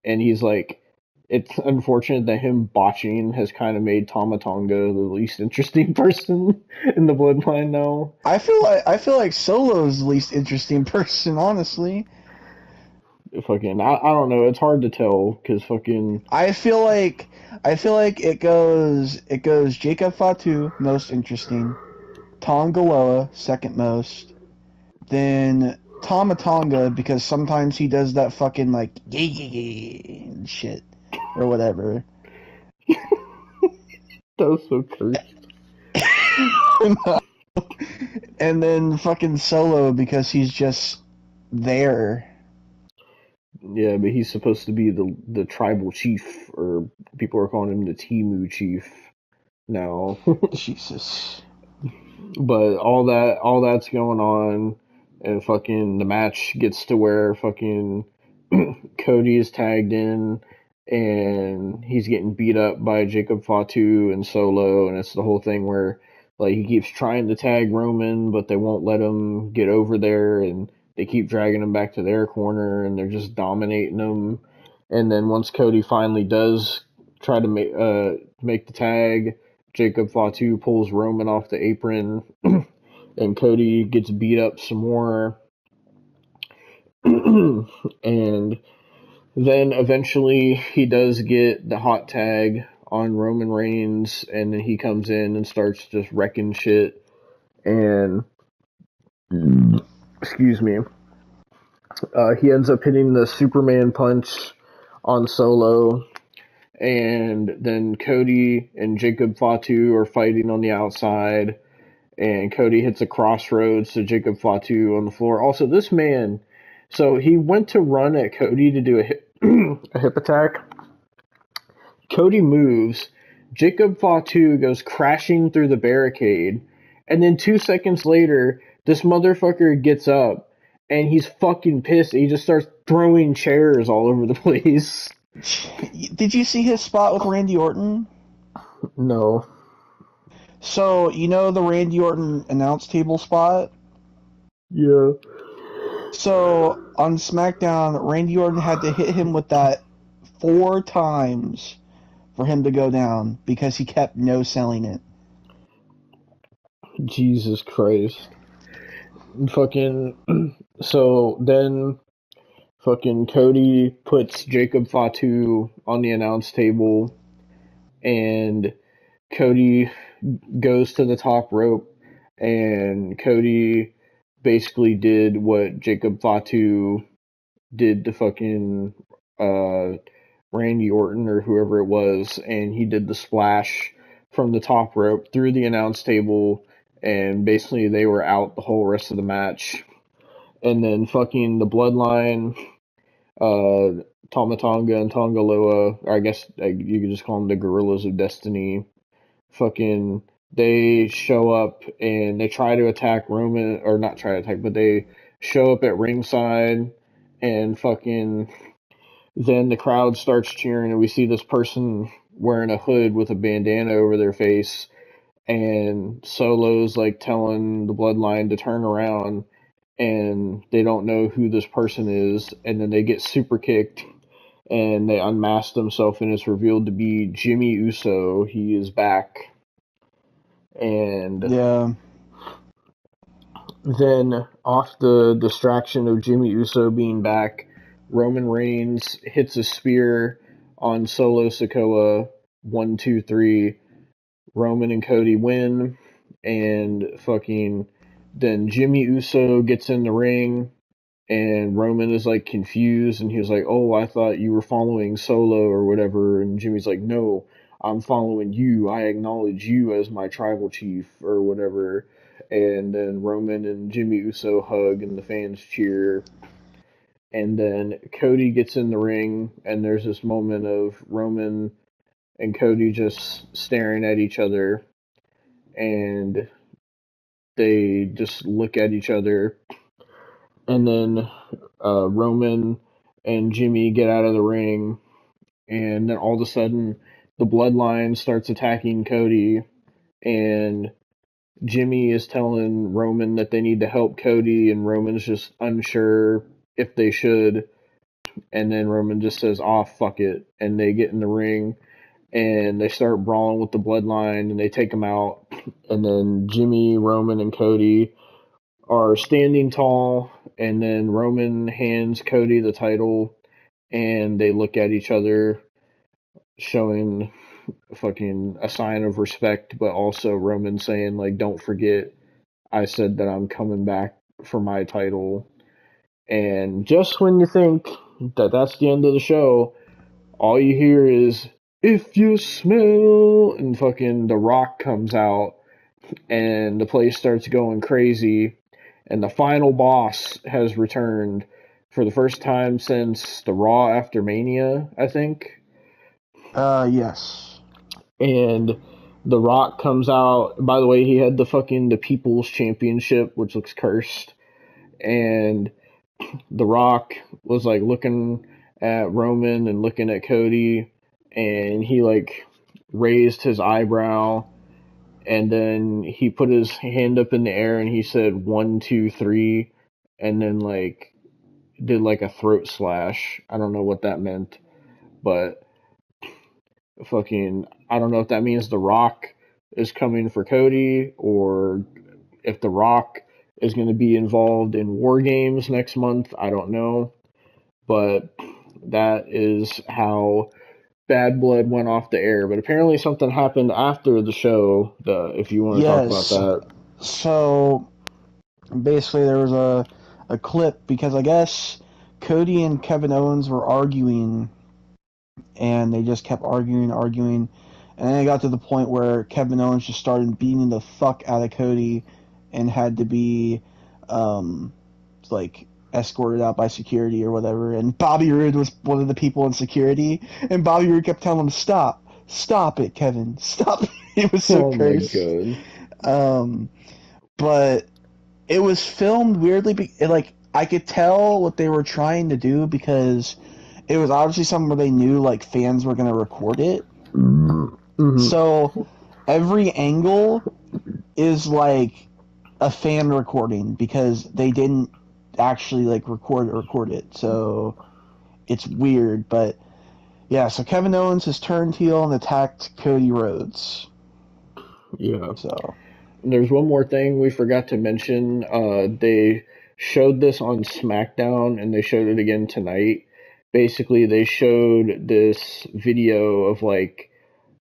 and he's like, it's unfortunate that him botching has kind of made Tama Tonga the least interesting person in the bloodline now. I feel like Solo's the least interesting person, honestly. Fucking, I don't know, it's hard to tell because fucking I feel like it goes Jacob Fatu most interesting, Tongaloa second most, then Tomatonga because sometimes he does that fucking like yeah yeah yeah and shit or whatever. that was so cursed. And then fucking Solo because he's just there. Yeah, but he's supposed to be the tribal chief, or people are calling him the Timu chief now. Jesus. But all that's going on, and fucking the match gets to where fucking Cody is tagged in, and he's getting beat up by Jacob Fatu and Solo, and it's the whole thing where like he keeps trying to tag Roman, but they won't let him get over there, and they keep dragging him back to their corner, and they're just dominating him. And then once Cody finally does try to make the tag, Jacob Fatu pulls Roman off the apron, and Cody gets beat up some more. And then eventually he does get the hot tag on Roman Reigns, and then he comes in and starts just wrecking shit. And excuse me, he ends up hitting the Superman punch on Solo, and then Cody and Jacob Fatu are fighting on the outside, and Cody hits a crossroads to Jacob Fatu on the floor. Also, this man, so he went to run at Cody to do a hip attack. Cody moves. Jacob Fatu goes crashing through the barricade, and then 2 seconds later, this motherfucker gets up, and he's fucking pissed. He just starts throwing chairs all over the place. Did you see his spot with Randy Orton? No. So, you know the Randy Orton announce table spot? Yeah. So, on SmackDown, Randy Orton had to hit him with that 4 times for him to go down because he kept no-selling it. Jesus Christ. Fucking. So then fucking Cody puts Jacob Fatu on the announce table, and Cody goes to the top rope, and Cody basically did what Jacob Fatu did to fucking uh, Randy Orton or whoever it was, and he did the splash from the top rope through the announce table, and basically they were out the whole rest of the match. And then fucking the Bloodline, Tomatonga and Tongaloa, or I guess you could just call them the Gorillas of Destiny. Fucking, they show up and they try to attack Roman, or not try to attack, but they show up at ringside, and fucking, then the crowd starts cheering, and we see this person wearing a hood with a bandana over their face, and Solo's like telling the Bloodline to turn around, and they don't know who this person is, and then they get super kicked, and they unmask themselves, and it's revealed to be Jimmy Uso. He is back, and Yeah. then off the distraction of Jimmy Uso being back, Roman Reigns hits a spear on Solo Sikoa. 1, 2, 3. Roman and Cody win, and fucking then Jimmy Uso gets in the ring, and Roman is like confused, and he was like, "Oh, I thought you were following Solo or whatever," and Jimmy's like, "No, I'm following you. I acknowledge you as my tribal chief or whatever." And then Roman and Jimmy Uso hug, and the fans cheer. And then Cody gets in the ring, and there's this moment of Roman and Cody just staring at each other, and they just look at each other, and then Roman and Jimmy get out of the ring, and then all of a sudden the Bloodline starts attacking Cody, and Jimmy is telling Roman that they need to help Cody, and Roman's just unsure if they should, and then Roman just says, "Oh, fuck it," and they get in the ring, and they start brawling with the Bloodline, and they take them out, and then Jimmy, Roman, and Cody are standing tall, and then Roman hands Cody the title, and they look at each other, showing fucking a sign of respect, but also Roman saying, like, "Don't forget, I said that I'm coming back for my title." And just when you think that that's the end of the show, all you hear is, "If you smell," and fucking The Rock comes out, and the place starts going crazy, and the final boss has returned for the first time since the Raw after Mania, I think. Yes. And The Rock comes out. By the way, he had the People's Championship, which looks cursed. And The Rock was like looking at Roman and looking at Cody, and he like raised his eyebrow, and then he put his hand up in the air and he said 1, 2, 3, and then like did like a throat slash. I don't know what that meant, but fucking I don't know if that means The Rock is coming for Cody, or if The Rock is going to be involved in War Games next month. I don't know, but that is how Bad Blood went off the air. But apparently something happened after the show. If you want to talk about Yes. that. So basically, there was a clip because I guess Cody and Kevin Owens were arguing, and they just kept arguing, and then it got to the point where Kevin Owens just started beating the fuck out of Cody, and had to be, like escorted out by security or whatever. And Bobby Roode was one of the people in security, and Bobby Roode kept telling him, "Stop it, Kevin, stop." It was so Oh my cursed. god. Um, but it was filmed weirdly. Like I could tell what they were trying to do because it was obviously something where they knew like fans were gonna record it. Mm-hmm. So every angle is like a fan recording because they didn't actually like record it. So it's weird, but yeah. So Kevin Owens has turned heel and attacked Cody Rhodes. Yeah. So There's one more thing we forgot to mention. They showed this on SmackDown, and they showed it again tonight. Basically, they showed this video of like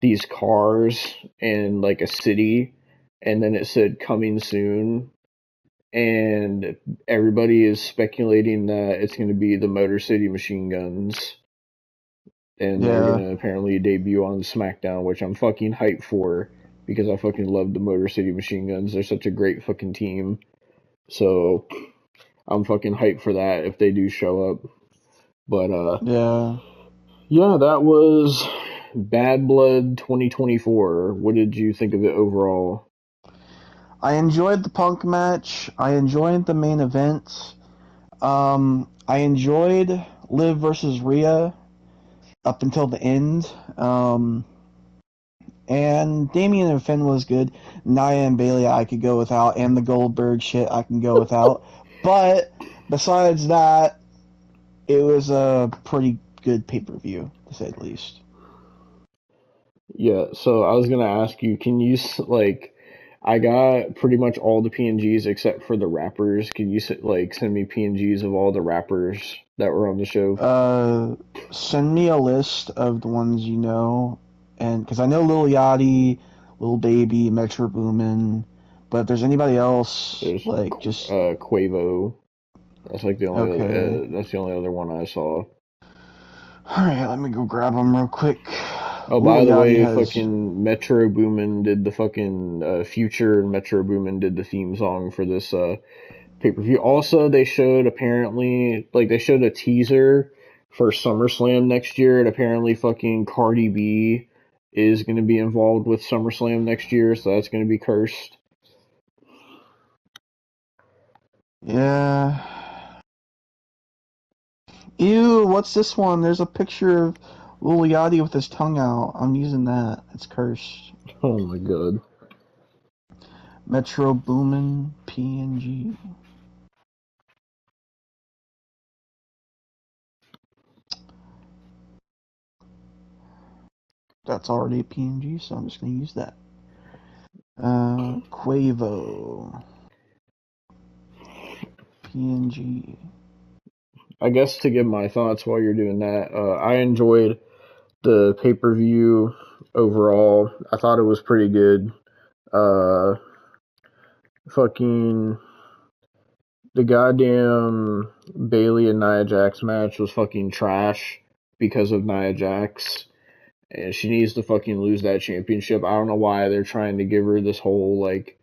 these cars in like a city, and then it said "coming soon," and everybody is speculating that it's going to be the Motor City Machine Guns, and they're yeah, gonna apparently debut on SmackDown, which I'm fucking hyped for because I fucking love the Motor City Machine Guns. They're such a great fucking team. So I'm fucking hyped for that if they do show up. But yeah. yeah, that was Bad Blood 2024. What did you think of it overall? I enjoyed the Punk match. I enjoyed the main event. I enjoyed Liv versus Rhea up until the end. And Damian and Finn was good. Nia and Bailey I could go without, and the Goldberg shit I can go without. But besides that, it was a pretty good pay-per-view, to say the least. Yeah, so I was gonna ask you, can you like, I got pretty much all the PNGs except for the rappers. Can you like send me PNGs of all the rappers that were on the show? Uh, Send me a list of the ones you know, and because I know Lil Yachty, Lil Baby, Metro Boomin, but if there's anybody else, There's like just Quavo. That's like the only okay. that's the only other one I saw. All right, let me go grab them real quick. Oh, Lil by the Yachty way, has fucking Metro Boomin did the fucking Future and Metro Boomin did the theme song for this pay-per-view. Also, they showed apparently like they showed a teaser for SummerSlam next year, and apparently fucking Cardi B is going to be involved with SummerSlam next year, so that's going to be cursed. yeah. Ew, what's this one? There's a picture of Lil Yachty with his tongue out. I'm using that. It's cursed. Oh my god. Metro Boomin PNG. That's already a PNG, so I'm just gonna use that. Quavo PNG. I guess to give my thoughts while you're doing that, I enjoyed the pay-per-view overall. I thought it was pretty good. Uh, fucking the goddamn Bailey and Nia Jax match was fucking trash because of Nia Jax. And she needs to fucking lose that championship. I don't know why they're trying to give her this whole like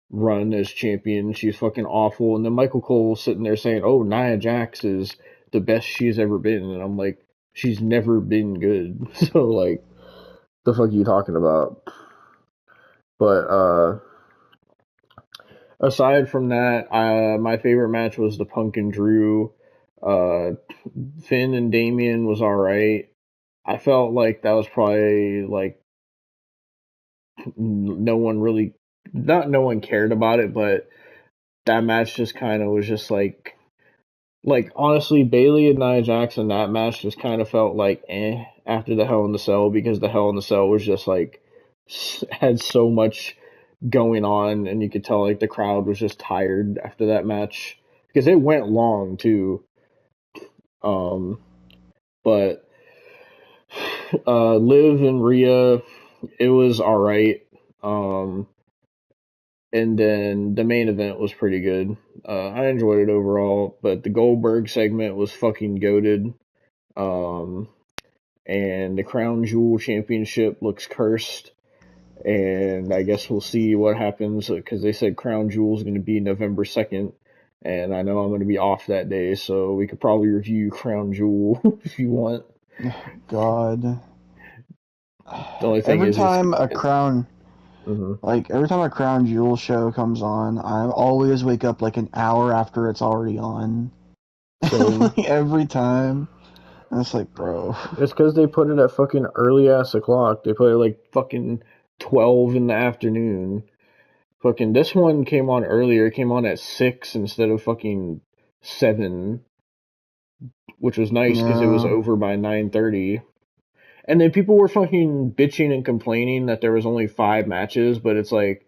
run as champion. She's fucking awful. And then Michael Cole sitting there saying, "Oh, Nia Jax is the best she's ever been," and I'm like, she's never been good. So like, the fuck are you talking about? But aside from that, my favorite match was the Punk and Drew. Uh, Finn and Damien was all right. I felt like that was probably like no one really, not no one cared about it, but that match just kind of was just like honestly, Bailey and Nia Jackson, that match just kind of felt like after the Hell in the Cell, because the Hell in the Cell was just like had so much going on, and you could tell like the crowd was just tired after that match because it went long too. Um, but Liv and Rhea, it was all right. Um, and then the main event was pretty good. I enjoyed it overall, but the Goldberg segment was fucking goated. Um, and the Crown Jewel Championship looks cursed. And I guess we'll see what happens because they said Crown Jewel is going to be November 2nd. And I know I'm going to be off that day, so we could probably review Crown Jewel if you want. God. The only thing is, every time a Crown Jewel show comes on, I always wake up like an hour after it's already on. same. Like, every time. And it's like, bro. It's because they put it at fucking early ass o'clock. They put it like fucking 12 in the afternoon. Fucking this one came on earlier. It came on at 6 instead of fucking 7, which was nice because it was Yeah. over by 9:30. And then people were fucking bitching and complaining that there was only 5 matches, but it's like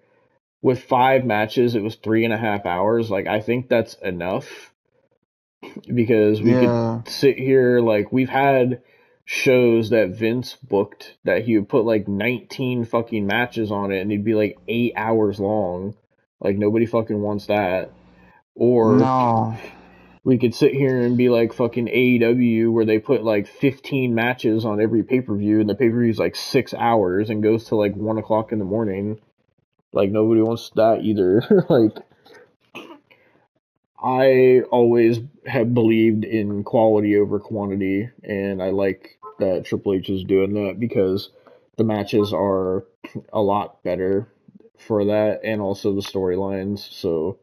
with 5 matches, it was 3.5 hours. Like I think that's enough because we could Yeah. sit here like we've had shows that Vince booked that he would put like 19 fucking matches on it and it'd be like 8 hours long. Like nobody fucking wants that. Or No. we could sit here and be like fucking AEW where they put like 15 matches on every pay-per-view and the pay-per-view is like 6 hours and goes to like 1 o'clock in the morning. Like nobody wants that either. Like I always have believed in quality over quantity, and I like that Triple H is doing that because the matches are a lot better for that, and also the storylines. So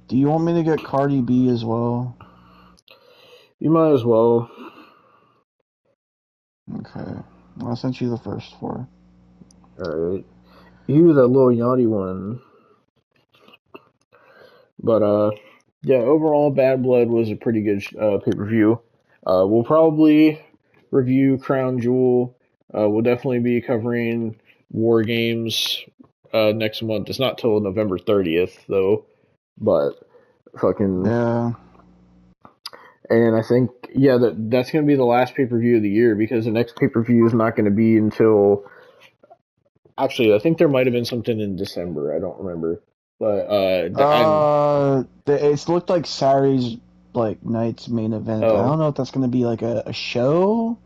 Do you want me to get Cardi B as well? you might as well. Okay. I sent you the first four. Alright. You, the little yachty one. But, yeah, overall, Bad Blood was a pretty good pay-per-view. We'll probably review Crown Jewel. We'll definitely be covering War Games next month. It's not till November 30th, though. But, fucking... Yeah. And I think, yeah, that's going to be the last pay-per-view of the year, because the next pay-per-view is not going to be until... Actually, I think there might have been something in December. I don't remember. But, it's looked like Saturday's night's main event. I don't know if that's gonna be like a show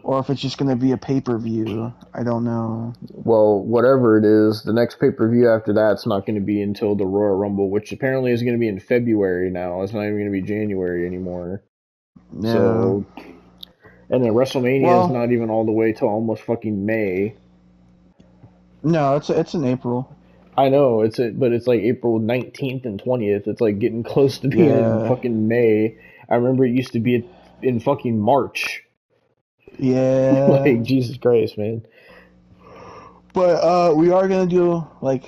or if it's just gonna be a pay-per-view. I don't know. Well, whatever it is, the next pay-per-view after that's not going to be until the Royal Rumble, which apparently is going to be in February now. It's not even going to be January anymore. Yeah. So, and then WrestleMania is not even all the way till almost fucking May. No, it's in April. I know, but it's like April 19th and 20th. It's like getting close to being in fucking May. I remember it used to be in fucking March. Yeah. Like, Jesus Christ, man. But we are going to do, of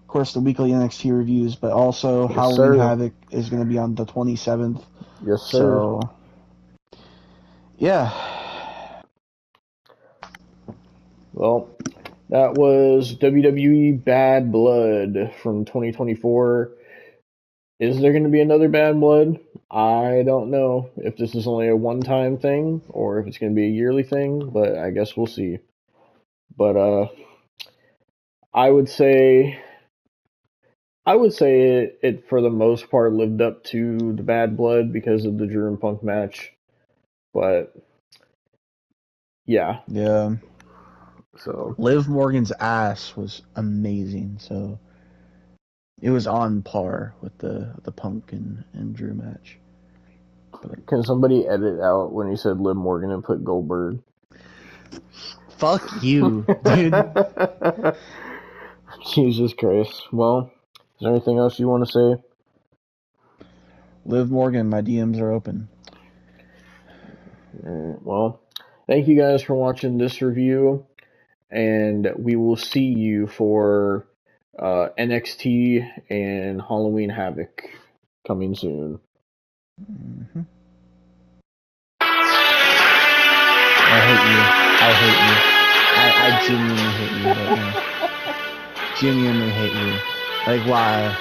course, the weekly NXT reviews, but also Halloween Havoc is going to be on the 27th. Yes, sir. So, yeah. Well, that was WWE Bad Blood from 2024. Is there going to be another Bad Blood? I don't know if this is only a one-time thing or if it's going to be a yearly thing, but I guess we'll see. But I would say it for the most part lived up to the Bad Blood because of the Drew and Punk match. But yeah. Yeah. So Liv Morgan's ass was amazing, so it was on par with the Punk and Drew match. But can somebody edit out when he said Liv Morgan and put Goldberg? Fuck you, dude. Jesus Christ. Well, is there anything else you want to say? Liv Morgan, my DMs are open. Well, thank you guys for watching this review, and we will see you for NXT and Halloween Havoc coming soon. Mm-hmm. I hate you. I genuinely hate you right now. Genuinely hate you. Like, why?